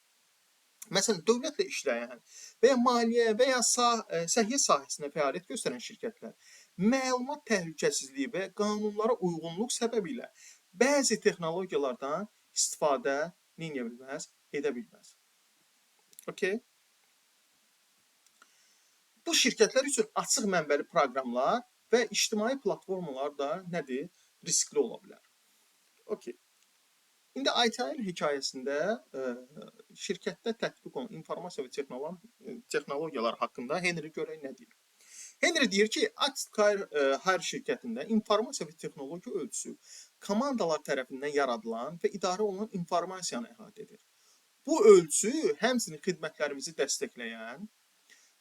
Speaker 1: Məsələn, dövlətlə işləyən və ya maliyyə və ya səhiyyə sahəsində fəaliyyət göstərən şirkətlər məlumat təhlükəsizliyi və qanunlara uyğunluq səbəbilə bəzi texnologiyalardan istifadə edə bilməz. Okay? Bu şirkətlər üçün açıq mənbəli proqramlar və ictimai platformalar da nədir? Riskli ola bilər. Okay. İndi ITIL hekayəsində şirkətdə tətbiq olunan informasiya və texnologiyalar haqqında Henry görək nə deyir? Henry deyir ki, Actire şirkətində informasiya və texnologiya ölçüsü komandalar tərəfindən yaradılan və idarə olunan informasiyanı əhatə edir. Bu ölçü həmçinin xidmətlərimizi dəstəkləyən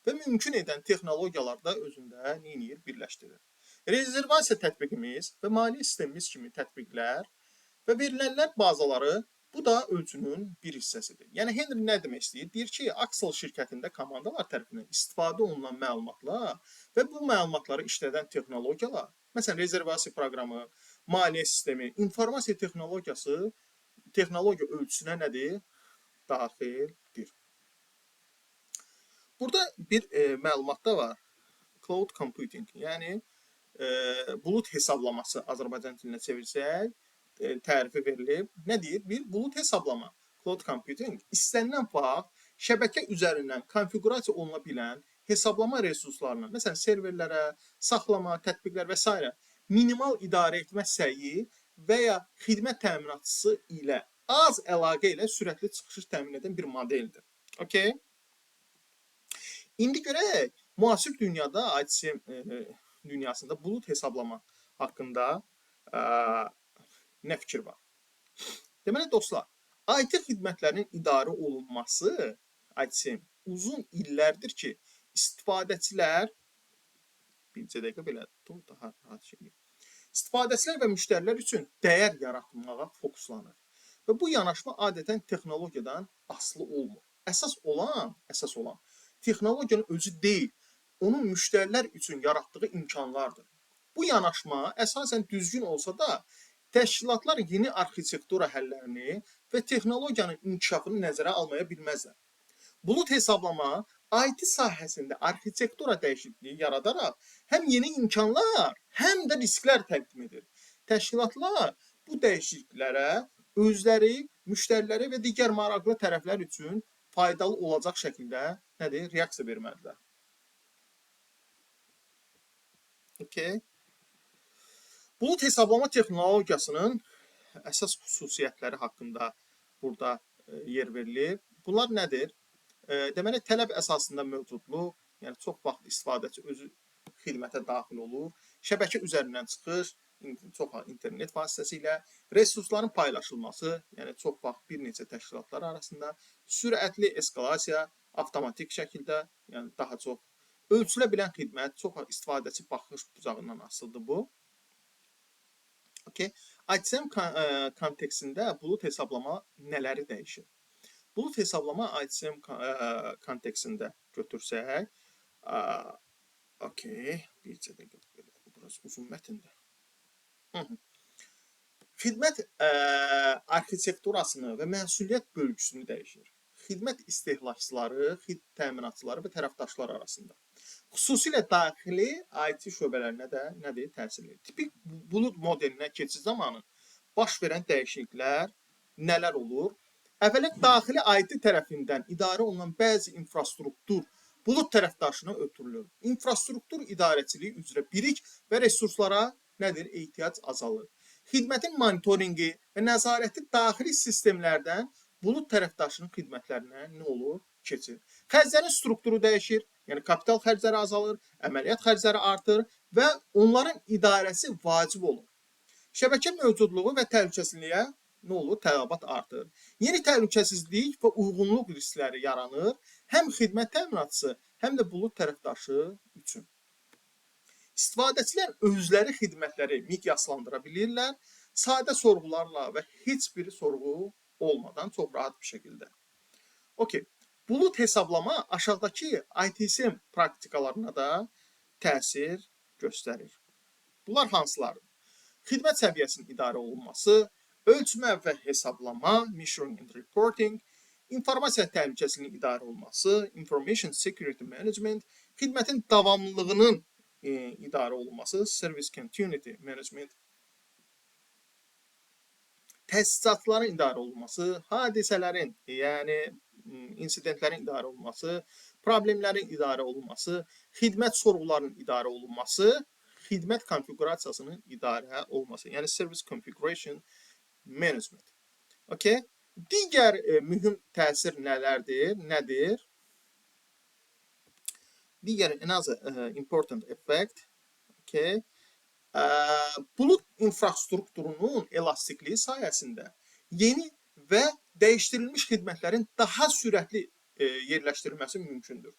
Speaker 1: və mümkün edən texnologiyalarda özündə birləşdirir. Rezervasiya tətbiqimiz və maliyyə sistemimiz kimi tətbiqlər və verilənlər bazaları bu da ölçünün bir hissəsidir. Yəni Henry nə demək istəyir? Deyir ki, Axel şirkətində komandalar tərəfindən istifadə olunan məlumatlar və bu məlumatları işlədən texnologiyalar, məsələn, rezervasiya proqramı, maliyyə sistemi, informasiya texnologiyası texnologiya ölçüsünə nədir? Daxildir. Burada bir məlumat da var. Cloud computing, yəni bulut hesablaması Azərbaycan dilinə çevirsək, tərifi verilib. Nə deyir? Bir bulut hesablama, cloud computing, istənilən vaxt şəbəkə üzərindən konfiqurasiya oluna bilən hesablama resurslarına, məsələn, serverlərə, saxlama, tətbiqlər və s. minimal idarə etmə səyi və ya xidmət təminatçısı ilə az əlaqə ilə sürətli çıxış təmin edən bir modeldir. Okay? İndi görək, müasir dünyada, ITSM dünyasında bulut hesablama haqqında nə fikir var? Deməli, dostlar, IT xidmətlərinin idarə olunması ITSM uzun illərdir ki, istifadəçilər və müştərilər üçün dəyər yaratmağa fokuslanır. Və bu yanaşma adətən texnologiyadan asılı olmur. Əsas olan texnologiyanın özü deyil, onun müştərilər üçün yaratdığı imkanlardır. Bu yanaşma əsasən düzgün olsa da, təşkilatlar yeni arxitektura həllərini və texnologiyanın inkişafını nəzərə almaya bilməzlər. Bulut hesablama IT sahəsində arxitektura dəyişikliyi yaradaraq həm yeni imkanlar, həm də risklər təqdim edir. Təşkilatlar bu dəyişikliklərə özləri, müştəriləri və digər maraqlı tərəflər üçün faydalı olacaq şəkildə reaksiya verməlidirlər. Okay. Bulut hesablama texnologiyasının əsas xüsusiyyətləri haqqında burada yer verilir. Bunlar nədir? Deməli, tələb əsasında mövcudluq, yəni çox vaxt istifadəçi özü xidmətə daxil olur. Şəbəkə üzərindən çıxış, çox vaxt internet vasitəsilə, resursların paylaşılması, yəni çox vaxt bir neçə təşkilatlar arasında, sürətli eskalasiya, avtomatik şəkildə, yəni daha çox ölçülə bilən xidmət, çox vaxt istifadəçi baxış bucağından asılıdır bu. Okay. ITSM kontekstində bulut hesablama nələri dəyişir? Bulut hesablama ITSM kontekstində götürsək, bircə dəqiqə, biraz uzun mətndir. Xidmət arxitekturasını və məsuliyyət bölgüsünü dəyişir. Xidmət istehlakçıları, təminatçıları və tərəfdaşlar arasında. Xüsusilə daxili IT şöbələrinə də nədir? Təsir edir. Tipik bulut modelinə keçid zamanı baş verən dəyişikliklər nələr olur? Əvvələn, daxili IT tərəfindən idarə olunan bəzi infrastruktur bulut tərəfdaşına ötürülür. İnfrastruktur idarəçiliyi üzrə birik və resurslara nədir? Ehtiyac azalır. Xidmətin monitoringi və nəzarəti daxili sistemlərdən bulut tərəfdaşının xidmətlərinə nə olur? Keçir. Xərclərin strukturu dəyişir, yəni kapital xərcləri azalır, əməliyyat xərcləri artır və onların idarəsi vacib olur. Şəbəkə mövcudluğu və təhlükəsizliyə nə olur? Tələbat artır. Yeni təhlükəsizlik və uyğunluq riskləri yaranır, həm xidmət təminatçısı, həm də bulud tərəfdaşı üçün. İstifadəçilər özləri xidmətləri miqyaslandıra bilirlər, sadə sorğularla və heç bir sorğu olmadan çox rahat bir şəkildə. Okay. Bulud hesablama aşağıdakı ITSM praktikalarına da təsir göstərir. Bunlar hansılardır? Xidmət səviyyəsinin idarə olunması, ölçmə və hesablama, measuring and reporting, informasiya təhlükəsizliyinin idarə olunması, information security management, xidmətin davamlılığının idarə olunması, service continuity management, təsisatların idarə olunması, hadisələrin, yəni insidentlərin idarə olunması, problemlərin idarə olunması, xidmət sorğularının idarə olunması, xidmət konfigurasiyasının idarə olunması, yəni service configuration management. Okay? Digər mühüm təsir nələrdir? Nədir? Digər another important effect. Okay? Bulud infrastrukturunun elastikliyi sayəsində yeni və dəyişdirilmiş xidmətlərin daha sürətli yerləşdirilməsi mümkündür.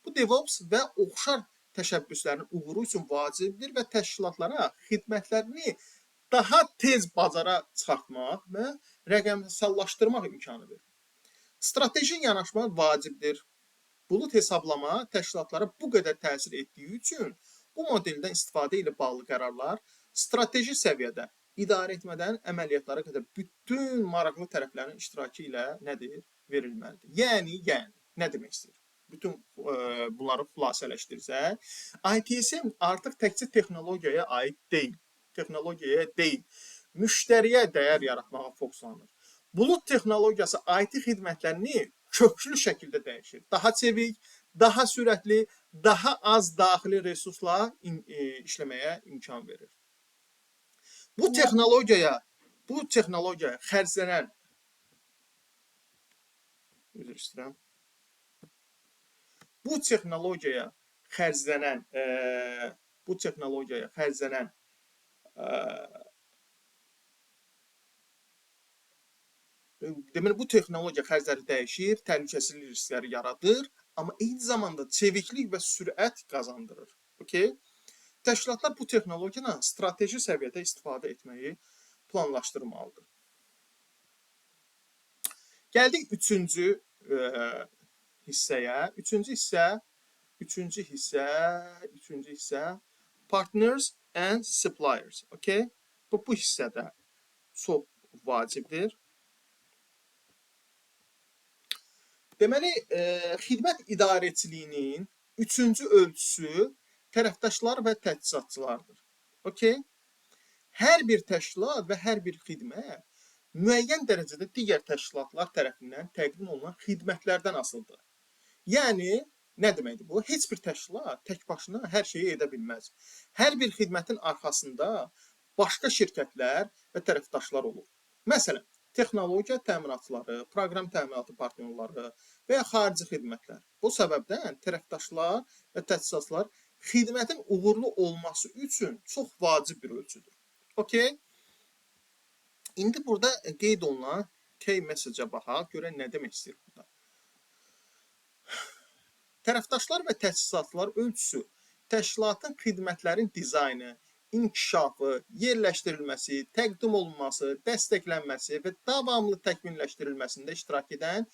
Speaker 1: Bu DevOps və oxşar təşəbbüslərin uğuru üçün vacibdir və təşkilatlara xidmətlərini daha tez bazara çıxartmaq və rəqəmsallaşdırmaq imkanı verir. Strateji yanaşma vacibdir. Bulud hesablama təşkilatlara bu qədər təsir etdiyi üçün bu modeldən istifadə ilə bağlı qərarlar strateji səviyyədə idarə etmədən əməliyyatlara qədər bütün maraqlı tərəflərin iştirakı ilə nədir? Verilməlidir. Yəni, nə demək istəyir? Bütün bunları xülasələşdirsək, ITSM artıq təkcə texnologiyaya aid deyil. Texnologiyaya deyil. Müştəriyə dəyər yaratmağa fokuslanır. Bulud texnologiyası IT xidmətlərini köklü şəkildə dəyişir. Daha çevik, daha sürətli, daha az daxili resursla işləməyə imkan verir. Bu texnologiyaya xərclənən bu texnologiyaya xərclənən deməli bu texnologiya xərcləri dəyişir, təhlükəsizlik riskləri yaradır, amma eyni zamanda çeviklik və sürət qazandırır. Okay? Təşkilatlar bu texnologiyadan strateji səviyyədə istifadə etməyi planlaşdırmalıdır. Gəldik üçüncü hissəyə. Üçüncü hissə partners and suppliers. Okay? Bu hissədə çox vacibdir. Deməli, xidmət idarəçiliyinin üçüncü ölçüsü tərəfdaşlar və təchizatçılardır. Okay? Hər bir təşkilat və hər bir xidmət müəyyən dərəcədə digər təşkilatlar tərəfindən təqdim olunan xidmətlərdən asılıdır. Yəni, nə deməkdir bu? Heç bir təşkilat tək başına hər şeyi edə bilməz. Hər bir xidmətin arxasında başqa şirkətlər və tərəfdaşlar olur. Məsələn, texnologiya təminatçıları, proqram təminatı partnyorları və ya xarici xidmətlər. Bu səbəbdən tərəfdaşlar və təchizatçılar xidmətin uğurlu olması üçün çox vacib bir ölçüdür. Okay? İndi burada qeyd olunan key message-a baxaq, görək nə demək istəyir burada. Tərəfdaşlar və təchizatçılar ölçüsü təşkilatın xidmətlərin dizaynı, inkişafı, yerləşdirilməsi, təqdim olunması, dəstəklənməsi və davamlı təkmilləşdirilməsində iştirak edən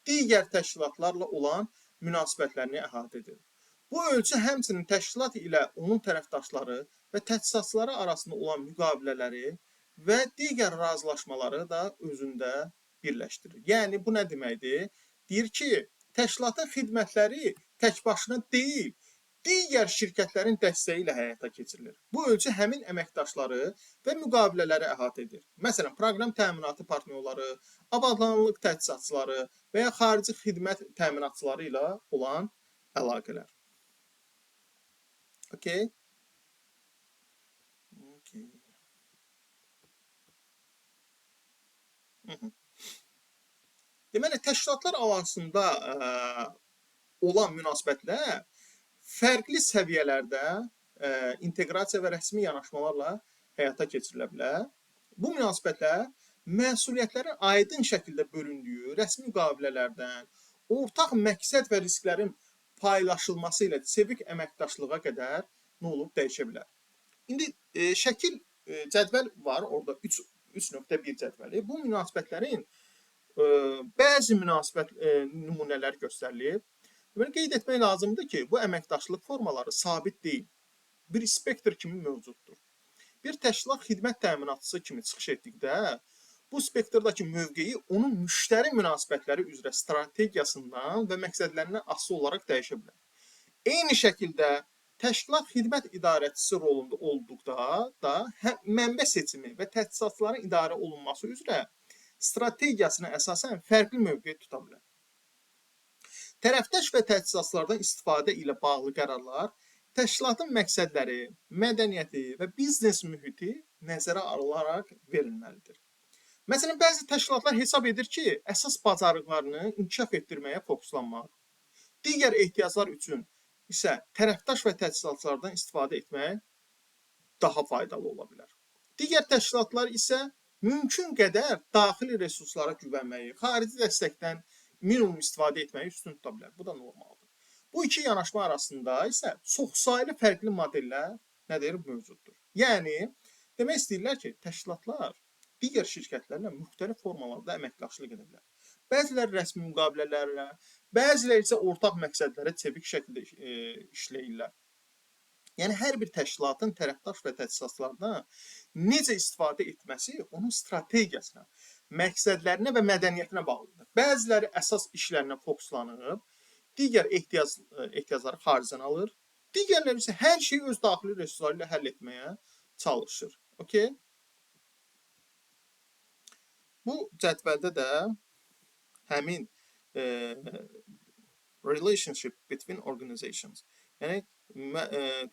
Speaker 1: digər təşkilatlarla olan münasibətlərini əhatə edir. Bu ölçü həmçinin təşkilat ilə onun tərəfdaşları və təchizatçıları arasında olan müqavilələri və digər razılaşmaları da özündə birləşdirir. Yəni, bu nə deməkdir? Deyir ki, təşkilatın xidmətləri tək başına deyil, digər şirkətlərin dəstəyi ilə həyata keçirilir. Bu ölçü həmin əməkdaşları və müqavilələri əhatə edir. Məsələn, proqram təminatı partnyorları, avadanlıq təchizatçıları və ya xarici xidmət təminatçıları ilə olan əlaqələr. Okay? Deməli, təşkilatlar arasında olan münasibətlər fərqli səviyyələrdə inteqrasiya və rəsmi yanaşmalarla həyata keçirilə bilər. Bu münasibətlər məsuliyyətlərin aydın şəkildə bölündüyü rəsmi müqavilələrdən, ortaq məqsəd və risklərin paylaşılması ilə çevik əməkdaşlığa qədər nə olub dəyişə bilər. İndi şəkil cədvəl var, orada 3.1 cədvəli. Bu münasibətlərin bəzi münasibət nümunələri göstərilib. Deməli, qeyd etmək lazımdır ki, bu əməkdaşlıq formaları sabit deyil. Bir spektr kimi mövcuddur. Bir təşkilat xidmət təminatçısı kimi çıxış etdikdə, bu spektrdakı mövqeyi onun müştəri münasibətləri üzrə strategiyasından və məqsədlərindən asılı olaraq dəyişə bilər. Eyni şəkildə təşkilat xidmət idarəçisi rolunda olduqda da mənbə seçimi və təchizatların idarə olunması üzrə strategiyasına əsasən fərqli mövqe tuta bilər. Tərəfdaş və təchizatlardan istifadə ilə bağlı qərarlar təşkilatın məqsədləri, mədəniyyəti və biznes mühiti nəzərə alınaraq verilməlidir. Məsələn, bəzi təşkilatlar hesab edir ki, əsas bacarıqlarını inkişaf etdirməyə fokuslanmaq, digər ehtiyaclar üçün isə tərəfdaş və təchizatlardan istifadə etmək daha faydalı ola bilər. Digər təşkilatlar isə mümkün qədər daxili resurslara güvənməyi, xarici dəstəkdən minimum istifadə etməyi üstün tuta bilər. Bu da normaldır. Bu iki yanaşma arasında isə çoxsaylı fərqli modellər mövcuddur. Yəni, demək istəyirlər ki, təşkilatlar digər şirkətlərlə müxtəlif formalarda əməkdaşlıq edə bilər. Bəziləri rəsmi müqavilələrlə, bəziləri isə ortaq məqsədlərə çevik şəkildə işləyirlər. Yəni, hər bir təşkilatın tərəfdaş və təchizatlardan necə istifadə etməsi onun strategiyasına, məqsədlərinə və mədəniyyətinə bağlıdır. Bəziləri əsas işlərinə fokuslanıb, digər ehtiyacları xaricdən alır, digərləri isə hər şeyi öz daxili resursları ilə həll etməyə çalışır. Okay? Bu cədvəldə də həmin relationship between organizations, yəni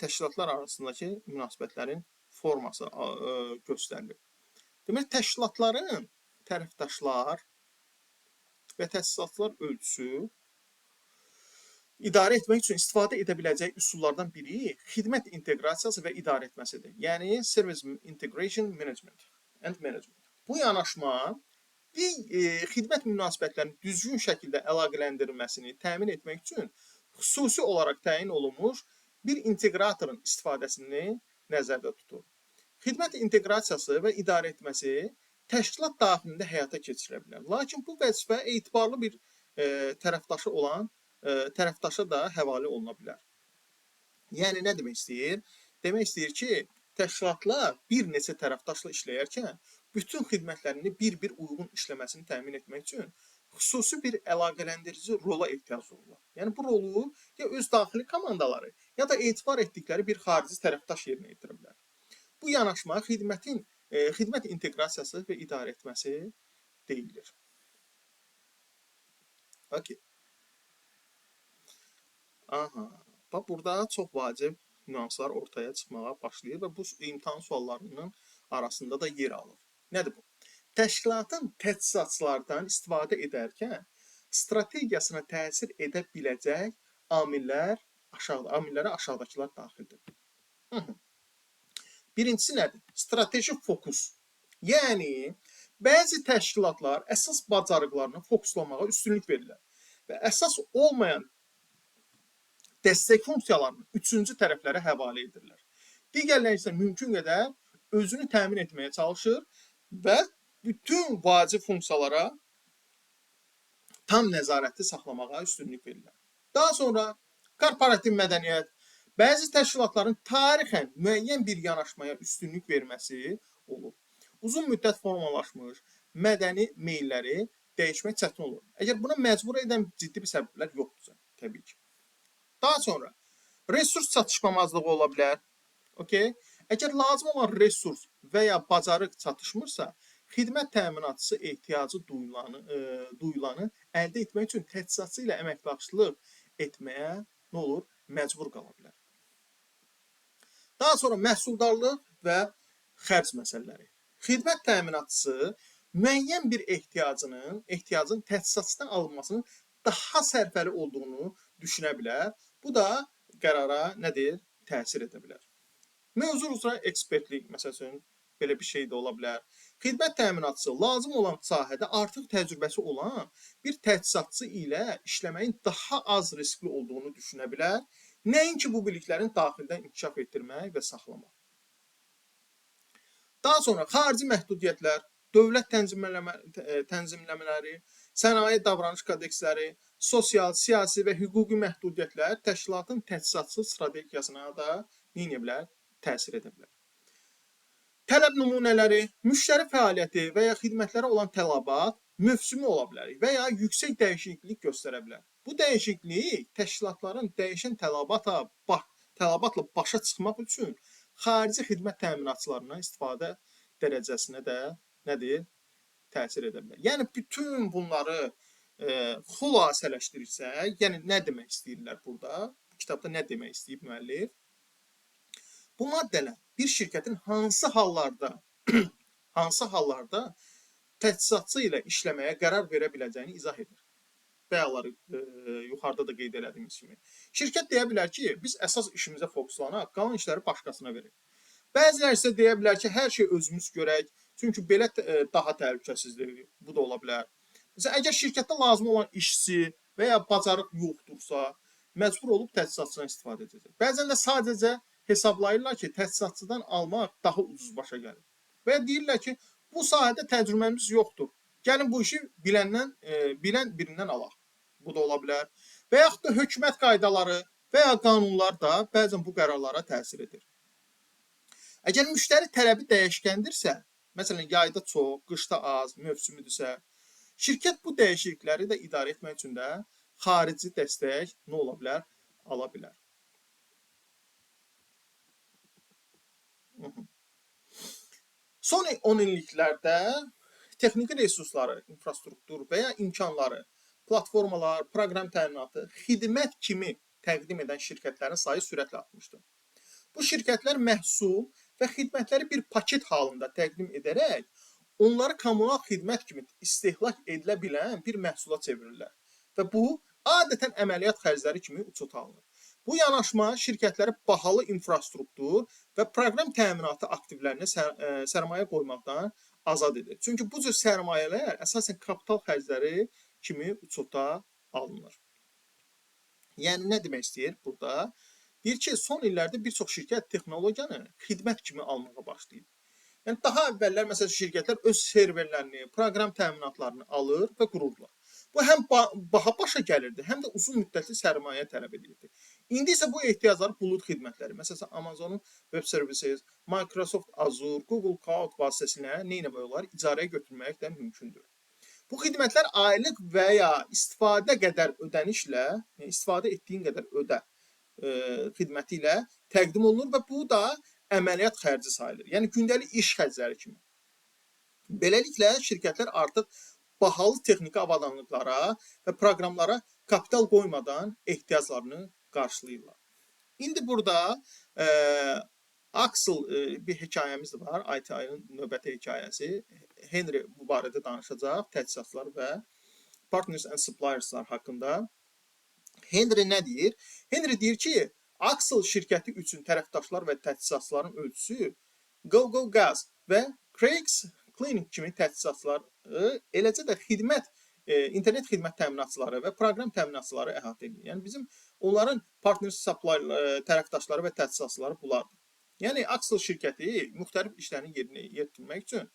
Speaker 1: təşkilatlar arasındakı münasibətlərin forması göstərilir. Deməli, təşkilatların tərəfdaşlar və təchizatlar ölçüsü idarə etmək üçün istifadə edə biləcəyi üsullardan biri xidmət inteqrasiyası və idarə etməsidir. Yəni, Service Integration and Management. Bu yanaşma xidmət münasibətlərinin düzgün şəkildə əlaqələndirilməsini təmin etmək üçün xüsusi olaraq təyin olunmuş bir inteqratorun istifadəsini nəzərdə tutur. Xidmət inteqrasiyası və idarə etməsi təşkilat daxilində həyata keçirilə bilər. Lakin bu vəzifə etibarlı bir tərəfdaşı olan tərəfdaşa da həvalə oluna bilər. Yəni, nə demək istəyir? Demək istəyir ki, təşkilatlar bir neçə tərəfdaşla işləyərkən bütün xidmətlərini bir-bir uyğun işləməsini təmin etmək üçün xüsusi bir əlaqələndirici rola ehtiyac duyurlar. Yəni, bu rolu ya öz daxili komandaları, ya da etibar etdikləri bir xarici tərəfdaş yerinə yetirə bilər. Bu yanaşma xidmət inteqrasiyası və idarə etməsi deyilir. Okay. Bax, burada çox vacib nüanslar ortaya çıxmağa başlayır və bu imtahan suallarının arasında da yer alır. Nədir bu? Təşkilatın təchizatçılardan istifadə edərkən strategiyasına təsir edə biləcək amillərə aşağıdakılar daxildir. Birincisi nədir? Strateji fokus. Yəni, bəzi təşkilatlar əsas bacarıqlarını fokuslamağa üstünlük verirlər və əsas olmayan dəstək funksiyalarını üçüncü tərəflərə həvalə edirlər. Digərləri isə mümkün qədər özünü təmin etməyə çalışır və bütün vacib funksiyalara tam nəzarəti saxlamağa üstünlük verirlər. Daha sonra korporativ mədəniyyət, bəzi təşkilatların tarixən müəyyən bir yanaşmaya üstünlük verməsi olur. Uzun müddət formalaşmış mədəni meylləri dəyişmək çətin olur. Əgər buna məcbur edən ciddi bir səbəblər yoxdursa, təbii ki. Daha sonra resurs çatışmamazlığı ola bilər. Okay? Əgər lazım olan resurs və ya bacarıq çatışmırsa, xidmət təminatçısı ehtiyacı duyulanı əldə etmək üçün təchizatçı ilə əməkdaşlıq etməyə nə olur? Məcbur qala bilər. Daha sonra məhsuldarlıq və xərc məsələləri. Xidmət təminatçısı müəyyən bir ehtiyacın təchizatçıdan alınmasının daha sərfəli olduğunu düşünə bilər. Bu da qərara nədir? Təsir edə bilər. Mövzu üzrə ekspertlik, məsəl üçün, belə bir şey də ola bilər. Xidmət təminatçısı lazım olan sahədə artıq təcrübəsi olan bir təchizatçı ilə işləməyin daha az riskli olduğunu düşünə bilər. Nəinki bu biliklərin daxildən inkişaf etdirmək və saxlamaq. Daha sonra xarici məhdudiyyətlər, dövlət tənzimləmələri, sənaye davranış kodeksləri, sosial, siyasi və hüquqi məhdudiyyətlər təşkilatın təchizatçı strategiyasına da nə edə bilər? Təsir edə bilər. Tələb nümunələri, müştəri fəaliyyəti və ya xidmətlərə olan tələbat mövsümi ola bilər və ya yüksək dəyişiklik göstərə bilər. Bu dəyişiklik təşkilatların dəyişən tələbatla başa çıxmaq üçün xarici xidmət təminatçılarından istifadə dərəcəsinə də nədir? Təsir edə bilər. Yəni bütün bunları xülasələşdirirsək, yəni nə demək istəyirlər burada? Bu kitabda nə demək istəyib müəllif? Bu maddələr bir şirkətin hansı hallarda təchizatçı ilə işləməyə qərar verə biləcəyini izah edir. Bəyaları yuxarıda da qeyd elədiyimiz kimi. Şirkət deyə bilər ki, biz əsas işimizə fokuslanaq, qalan işləri başqasına verək. Bəziləri isə deyə bilər ki, hər şey özümüz görək, çünki belə daha təhlükəsizdir. Bu da ola bilər. Məsələn, əgər şirkətdə lazım olan işçi və ya bacarıq yoxdursa, məcbur olub təchizatçıdan istifadə edəcək. Bəzən də sadəcə hesablayırlar ki, təchizatçıdan almaq daha ucuz başa gəlir. Və ya deyirlər ki, bu sahədə təcrübəmiz yoxdur. Gəlin bu işi bilən birindən alaq. Bu da ola bilər. Və yaxud da hökumət qaydaları və ya qanunlar da bəzən bu qərarlara təsir edir. Əgər müştəri tələbi dəyişkəndirsə, məsələn, yayda çox, qışda az, mövsümüdürsə, şirkət bu dəyişiklikləri də idarə etmək üçün də xarici dəstək nə ola bilər? Ala bilər. Son 10 illiklərdə texniki resursları, infrastruktur və ya imkanları, platformalar, proqram təminatı, xidmət kimi təqdim edən şirkətlərin sayı sürətlə artmışdır. Bu şirkətlər məhsul və xidmətləri bir paket halında təqdim edərək, onları kommunal xidmət kimi istehlak edilə bilən bir məhsula çevirirlər. Və bu, adətən əməliyyat xərcləri kimi uçot alınır. Bu yanaşma şirkətləri bahalı infrastruktur və proqram təminatı aktivlərinə sərmayə qoymaqdan azad edir. Çünki bu cür sərmayələr əsasən kapital xərcləri kimi uçota alınır. Yəni nə demək istəyir burada? Deyir ki, son illərdə bir çox şirkət texnologiyanı xidmət kimi almağa başlayıb. Yəni daha əvvəllər məsələn şirkətlər öz serverlərini, proqram təminatlarını alır və qururdular. Bu həm baha başa gəlirdi, həm də uzun müddətli sərmayə tələb edirdi. İndi isə bu ehtiyacları bulut xidmətləri, məsələn Amazonun Web Services, Microsoft Azure, Google Cloud vasitəsilə nə etmək olar? İcarəyə götürmək də mümkündür. Bu xidmətlər aylıq və ya istifadə qədər ödənişlə, yəni istifadə etdiyin qədər ödə xidməti ilə təqdim olunur və bu da əməliyyat xərci sayılır. Yəni gündəlik iş xərcləri kimi. Beləliklə şirkətlər artıq bahalı texniki avadanlıqlara və proqramlara kapital qoymadan ehtiyaclarını qarşılayırlar. İndi burada Axel bir hekayəmiz var, ITI-nin növbəti hekayəsi. Henry bu barədə danışacaq, təchizatçılar və Partners and Suppliers'lar haqqında. Henry nə deyir? Henry deyir ki, Axel şirkəti üçün tərəfdaşlar və təchizatçıların ölçüsü GoGoGaz və Craig's Cleaning kimi təchizatçıları, eləcə də internet xidmət təminatçıları və proqram təminatçıları əhatə edir. Yəni bizim onların partner supply tərəfdaşları və təchizatçıları bunlardır. Yəni Axel şirkəti müxtəlif işlərini yerinə yetirmək üçün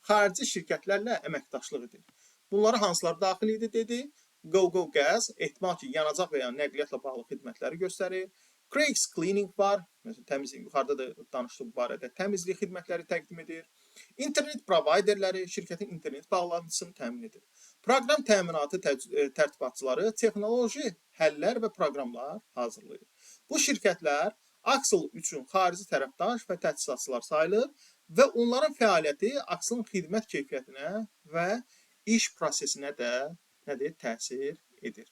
Speaker 1: xarici şirkətlərlə əməkdaşlıq edir. Bunları hansılar daxil idi dedi? GoGoGaz ehtimal ki, yanacaq və ya nəqliyyatla bağlı xidmətləri göstərir. Craig's Cleaning var. Məsələn, təmizlik, yuxarıda da danışdıq bu barədə. Təmizlik xidmətləri təqdim edir. İnternet providerləri şirkətin internet bağlantısını təmin edir. Proqram təminatı tərtibatçıları texnoloji həllər və proqramlar hazırlayır. Bu şirkətlər Axel üçün xarici tərəfdaş və təchizatçılar sayılır və onların fəaliyyəti Axel'ın xidmət keyfiyyətinə və iş prosesinə də təsir edir.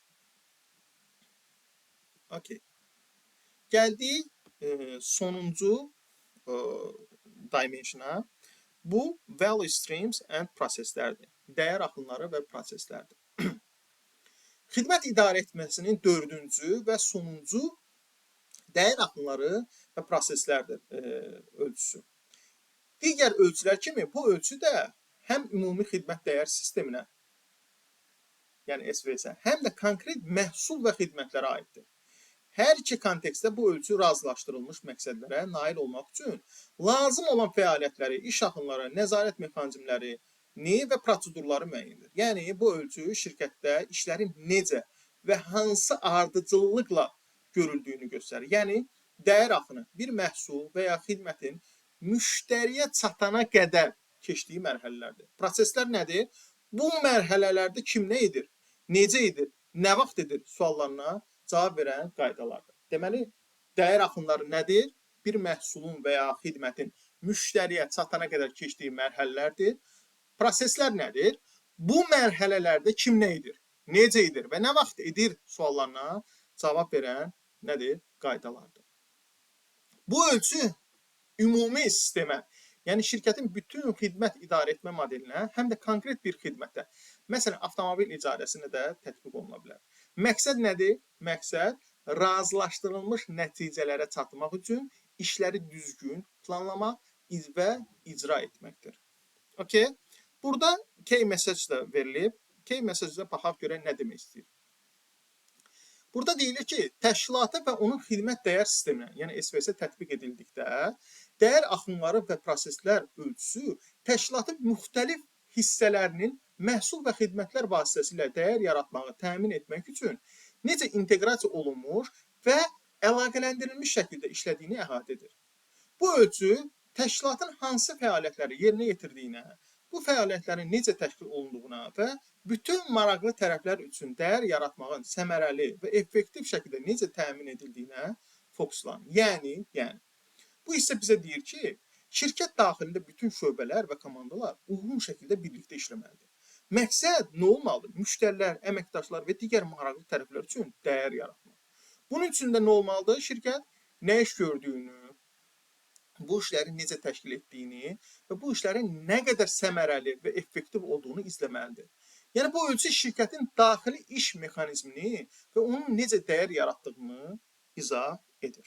Speaker 1: Okay. Gəldik sonuncu dimensiona. Bu value streams and proseslərdir. Dəyər axınları və proseslərdir. Xidmət idarə etməsinin dördüncü və sonuncu dəyər axınları və proseslərdir ölçüsü. Digər ölçülər kimi bu ölçü də həm ümumi xidmət dəyər sisteminə, yəni SVS, həm də konkret məhsul və xidmətlərə aiddir. Hər iki kontekstdə bu ölçü razılaşdırılmış məqsədlərə nail olmaq üçün lazım olan fəaliyyətləri, iş axınları, nəzarət mexanizmləri və prosedurları müəyyən edir. Yəni bu ölçü şirkətdə işlərin necə və hansı ardıcıllıqla görüldüyünü göstərir. Yəni dəyər axını bir məhsul və ya xidmətin müştəriyə çatana qədər keçdiyi mərhələlərdir. Proseslər nədir? Bu mərhələlərdə kim nə edir? Necə edir? Nə vaxt edir suallarına cavab verən qaydalardır. Deməli, dəyər axınları nədir? Bir məhsulun və ya xidmətin müştəriyə çatana qədər keçdiyi mərhələlərdir. Proseslər nədir? Bu mərhələlərdə kim nə edir? Necə edir və nə vaxt edir suallarına cavab verən nədir? Qaydalardır. Bu ölçü ümumi sistemə, yəni şirkətin bütün xidmət idarə etmə modelinə, həm də konkret bir xidmətə, məsələn, avtomobil icarəsinə də tətbiq oluna bilər. Məqsəd nədir? Məqsəd razılaşdırılmış nəticələrə çatmaq üçün işləri düzgün planlamaq və icra etməkdir. Okay? Burada key message də verilib. Key message-də baxaq görək nə demək istəyir. Burada deyilir ki, təşkilata və onun xidmət dəyər sisteminə, yəni SVS tətbiq edildikdə, dəyər axınları və proseslər ölçüsü təşkilatın müxtəlif hissələrinin məhsul və xidmətlər vasitəsilə dəyər yaratmağı təmin etmək üçün necə inteqrasiya olunmuş və əlaqələndirilmiş şəkildə işlədiyini əhatə edir. Bu ölçü təşkilatın hansı fəaliyyətləri yerinə yetirdiyinə, bu fəaliyyətlərin necə təşkil olunduğuna və bütün maraqlı tərəflər üçün dəyər yaratmağın səmərəli və effektiv şəkildə necə təmin edildiyinə fokuslanır. Yəni, bu hissə bizə deyir ki, şirkət daxilində bütün şöbələr və komandalar uyğun şəkildə birlikdə işləməlidir. Məqsəd nə olmalıdır? Müştərilər, əməkdaşlar və digər maraqlı tərəflər üçün dəyər yaratmaq. Bunun üçün də nə olmalıdır? Şirkət nə iş gördüyünü, bu işləri necə təşkil etdiyini və bu işlərin nə qədər səmərəli və effektiv olduğunu izləməlidir. Yəni, bu ölçü şirkətin daxili iş mexanizmini və onun necə dəyər yaratdığını izah edir.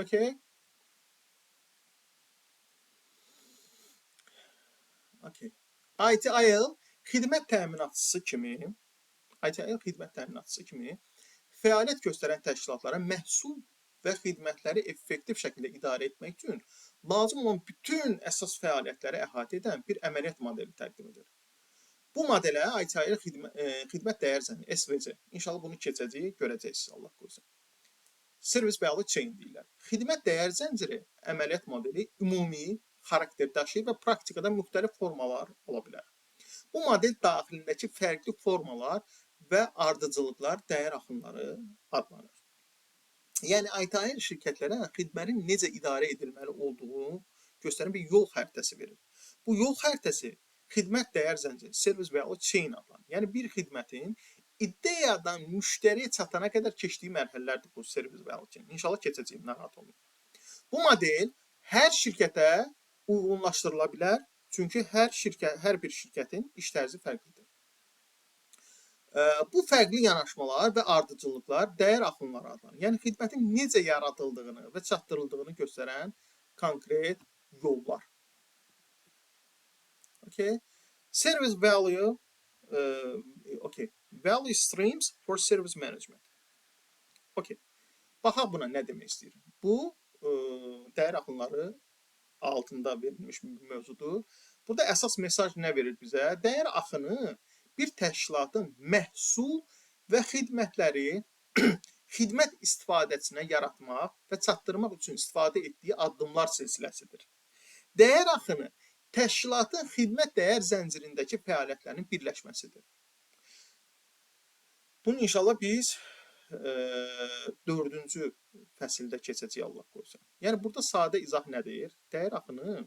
Speaker 1: Okay? Okay. ITIL xidmət təminatçısı kimi fəaliyyət göstərən təşkilatlara məhsul və xidmətləri effektiv şəkildə idarə etmək üçün lazım olan bütün əsas fəaliyyətləri əhatə edən bir əməliyyat modeli təqdim edir. Bu modelə ITIL xidmət dəyər zəmini, SVC. İnşallah bunu keçəcəyik, görəcəksiniz, Allah qoysun. Service Value Chain deyirlər. Xidmət dəyər zənciri əməliyyat modeli ümumi xarakter daşıyır və praktikada müxtəlif formalar ola bilər. Bu model daxilindəki fərqli formalar və ardıcılıqlar dəyər axınları adlanır. Yəni, ITIL şirkətlərə xidmətin necə idarə edilməli olduğunu göstərən bir yol xəritəsi verir. Bu yol xəritəsi xidmət dəyər zənciri, Service Value Chain adlanır. Yəni, bir xidmətin ideyadan müştəriyə çatana qədər keçdiyi mərhələlərdir bu Service Value Chain. İnşallah keçəcəyim, narahat olmayın. Bu model hər şirkətə uyğunlaşdırıla bilər, çünki hər bir şirkətin iş tərzi fərqlidir. Bu fərqli yanaşmalar və ardıcıllıqlar dəyər axınları adlanır. Yəni, xidmətin necə yaratıldığını və çatdırıldığını göstərən konkret yollar. Okay. Service Value Value Streams for Service Management. Okay. Baxaq buna nə demək istəyir. Bu, dəyər axınları altında verilmiş bir mövzudur. Burada əsas mesaj nə verir bizə? Dəyər axını bir təşkilatın məhsul və xidmətləri xidmət istifadəçisinə yaratmaq və çatdırmaq üçün istifadə etdiyi addımlar silsiləsidir. Dəyər axını təşkilatın xidmət dəyər zəncirindəki fəaliyyətlərinin birləşməsidir. Bunu inşallah biz 4-cü fəsildə keçəcəyik, Allah qoysun. Yəni, burada sadə izah nədir? Dəyər axını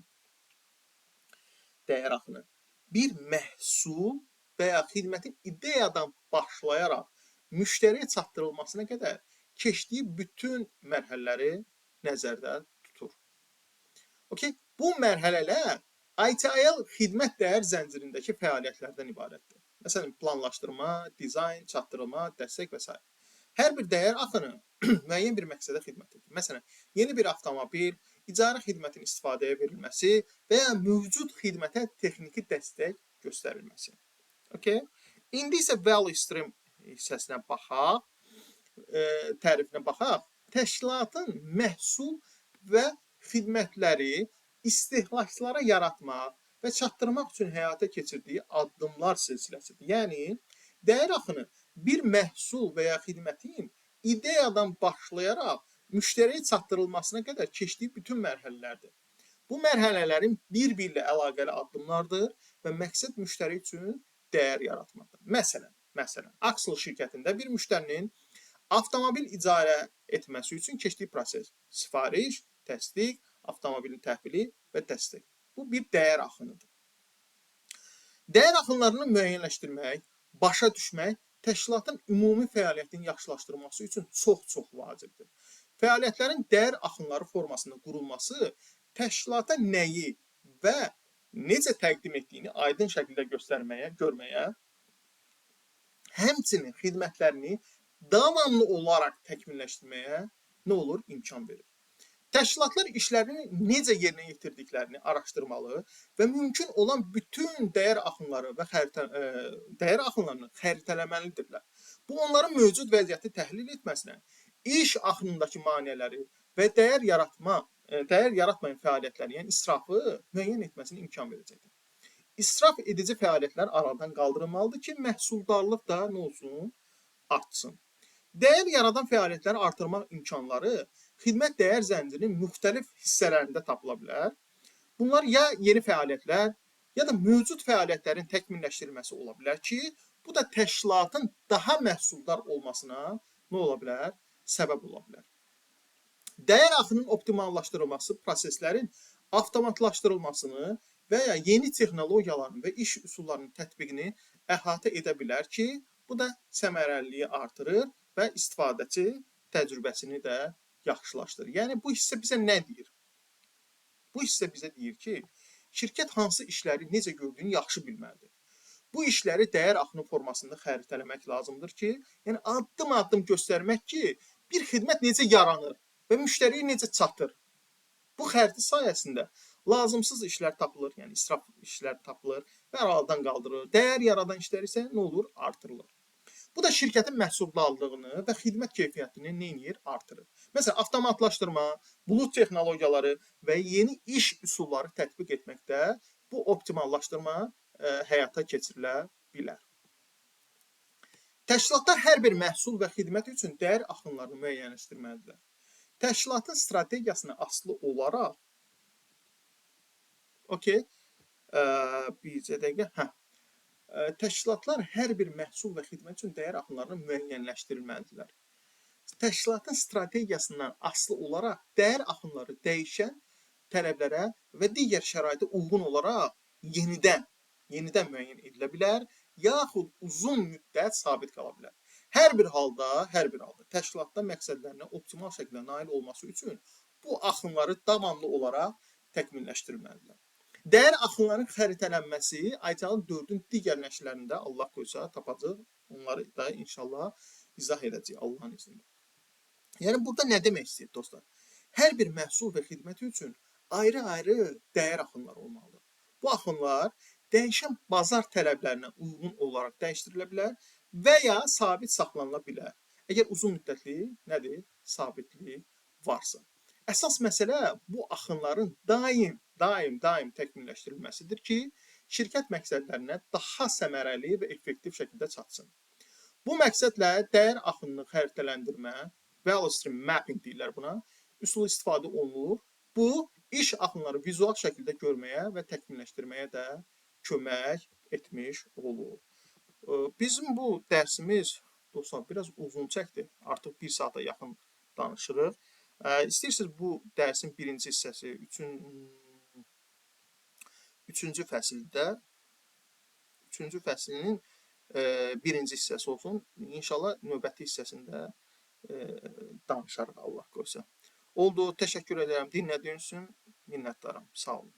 Speaker 1: bir məhsul və ya xidmətin ideyadan başlayaraq müştəriyə çatdırılmasına qədər keçdiyi bütün mərhələləri nəzərdə tutur. Okay? Bu mərhələlər ITIL xidmət dəyər zəncirindəki fəaliyyətlərdən ibarətdir. Məsələn, planlaşdırma, dizayn, çatdırılma, dəstək və s. Hər bir dəyər axını müəyyən bir məqsədə xidmət edir. Məsələn, yeni bir avtomobil, icarə xidmətinin istifadəyə verilməsi və ya mövcud xidmətə texniki dəstək göstərilməsi. Okay? İndi isə value stream hissəsinə baxaq, tərifinə baxaq. Təşkilatın məhsul və xidmətləri istehlakçılara yaratmaq və çatdırmaq üçün həyata keçirdiyi addımlar silsiləsidir. Yəni, dəyər axını bir məhsul və ya xidmətin ideyadan başlayaraq müştəriyə çatdırılmasına qədər keçdiyi bütün mərhələlərdir. Bu mərhələlərin bir-birlə əlaqəli addımlardır və məqsəd müştəri üçün dəyər yaratmaqdır. Məsələn, Axel şirkətində bir müştərinin avtomobil icarə etməsi üçün keçdiyi proses: sifariş, təsdiq, avtomobilin təhvili və dəstək. Bu bir dəyər axınıdır. Dəyər axınlarını müəyyənləşdirmək, başa düşmək təşkilatın ümumi fəaliyyətinin yaxşılaşdırılması üçün çox vacibdir. Fəaliyyətlərin dəyər axınları formasında qurulması təşkilata nəyi və necə təqdim etdiyini aydın şəkildə görməyə, həmçinin xidmətlərini davamlı olaraq təkmilləşdirməyə nə olur? İmkan verir. Təşkilatlar işlərini necə yerinə yetirdiklərini araşdırmalı və mümkün olan bütün dəyər axınlarını xəritələməlidirlər. Bu, onların mövcud vəziyyəti təhlil etməsinə, iş axınındakı maneələri və dəyər yaratmayan fəaliyyətləri, yəni israfı müəyyən etməsinə imkan verəcəkdir. İsraf edici fəaliyyətlər aradan qaldırılmalıdır ki, məhsuldarlıq da nə olsun? Artsın. Dəyər yaradan fəaliyyətləri artırmaq imkanları xidmət dəyər zəncirinin müxtəlif hissələrində tapıla bilər. Bunlar ya yeni fəaliyyətlər, ya da mövcud fəaliyyətlərin təkmilləşdirilməsi ola bilər ki, bu da təşkilatın daha məhsuldar olmasına nə ola bilər? Səbəb ola bilər. Dəyər axının optimallaşdırılması proseslərin avtomatlaşdırılmasını və ya yeni texnologiyaların və iş üsullarının tətbiqini əhatə edə bilər ki, bu da səmərəliliyi artırır və istifadəçi təcrübəsini də yaxşılaşdırır. Yəni, bu hissə bizə nə deyir? Bu hissə bizə deyir ki, şirkət hansı işləri necə gördüyünü yaxşı bilməlidir. Bu işləri dəyər axını formasında xəritələmək lazımdır ki, yəni addım-addım göstərmək ki, bir xidmət necə yaranır və müştəriyə necə çatır. Bu xəritə sayəsində lazımsız işlər tapılır, yəni israf işlər tapılır və aradan qaldırılır. Dəyər yaradan işlər isə nə olur? Artırılır. Bu da şirkətin məhsuldarlığını və xidmət keyfiyyətini neyinir? Artırır. Məsələn, avtomatlaşdırma, bulut texnologiyaları və yeni iş üsulları tətbiq etməkdə bu optimallaşdırma həyata keçirilə bilər. Təşkilatlar hər bir məhsul və xidmət üçün dəyər axınlarını müəyyənləşdirməlidirlər. Təşkilatın strategiyasına asılı olaraq bircə dəqiqə, təşkilatlar hər bir məhsul və xidmət üçün dəyər axınlarını müəyyənləşdirilməlidirlər. Təşkilatın strategiyasından asılı olaraq dəyər axınları dəyişən tələblərə və digər şəraitə uyğun olaraq yenidən müəyyən edilə bilər, yaxud uzun müddət sabit qala bilər. Hər bir halda təşkilatda məqsədlərinə optimal şəkildə nail olması üçün bu axınları davamlı olaraq təkmilləşdirilməlidirlər. Dəyər axınlarının xəritələnməsi Ayça'nın 4-ün digər nəşrlərində Allah qoysa tapacaq. Onları da inşallah izah edəcəyik Allahın izniyle. Yəni burada nə demək istəyir dostlar? Hər bir məhsul və xidmət üçün ayrı-ayrı dəyər axınları olmalıdır. Bu axınlar dəyişən bazar tələblərinə uyğun olaraq dəyişdirilə bilər və ya sabit saxlanıla bilər. Əgər uzun müddətli nədir? Sabitlik varsa. Əsas məsələ bu axınların daim təkmilləşdirilməsidir ki, şirkət məqsədlərinə daha səmərəli və effektiv şəkildə çatsın. Bu məqsədlə dəyər axınını xəritələndirmə, value stream mapping deyirlər buna, üsulu istifadə olunur. Bu, iş axınları vizual şəkildə görməyə və təkmilləşdirməyə də kömək etmiş olur. Bizim bu dərsimiz, dostlar, biraz uzun çəkdi. Artıq 1 saata yaxın danışırıq. İstəyirsiniz bu dərsin birinci hissəsi, üçüncü fəslinin birinci hissəsi olsun. İnşallah növbəti hissəsində danışarıq Allah qoysa. Oldu, təşəkkür edirəm. Dinlədiyiniz üçün minnətdaram. Sağ olun.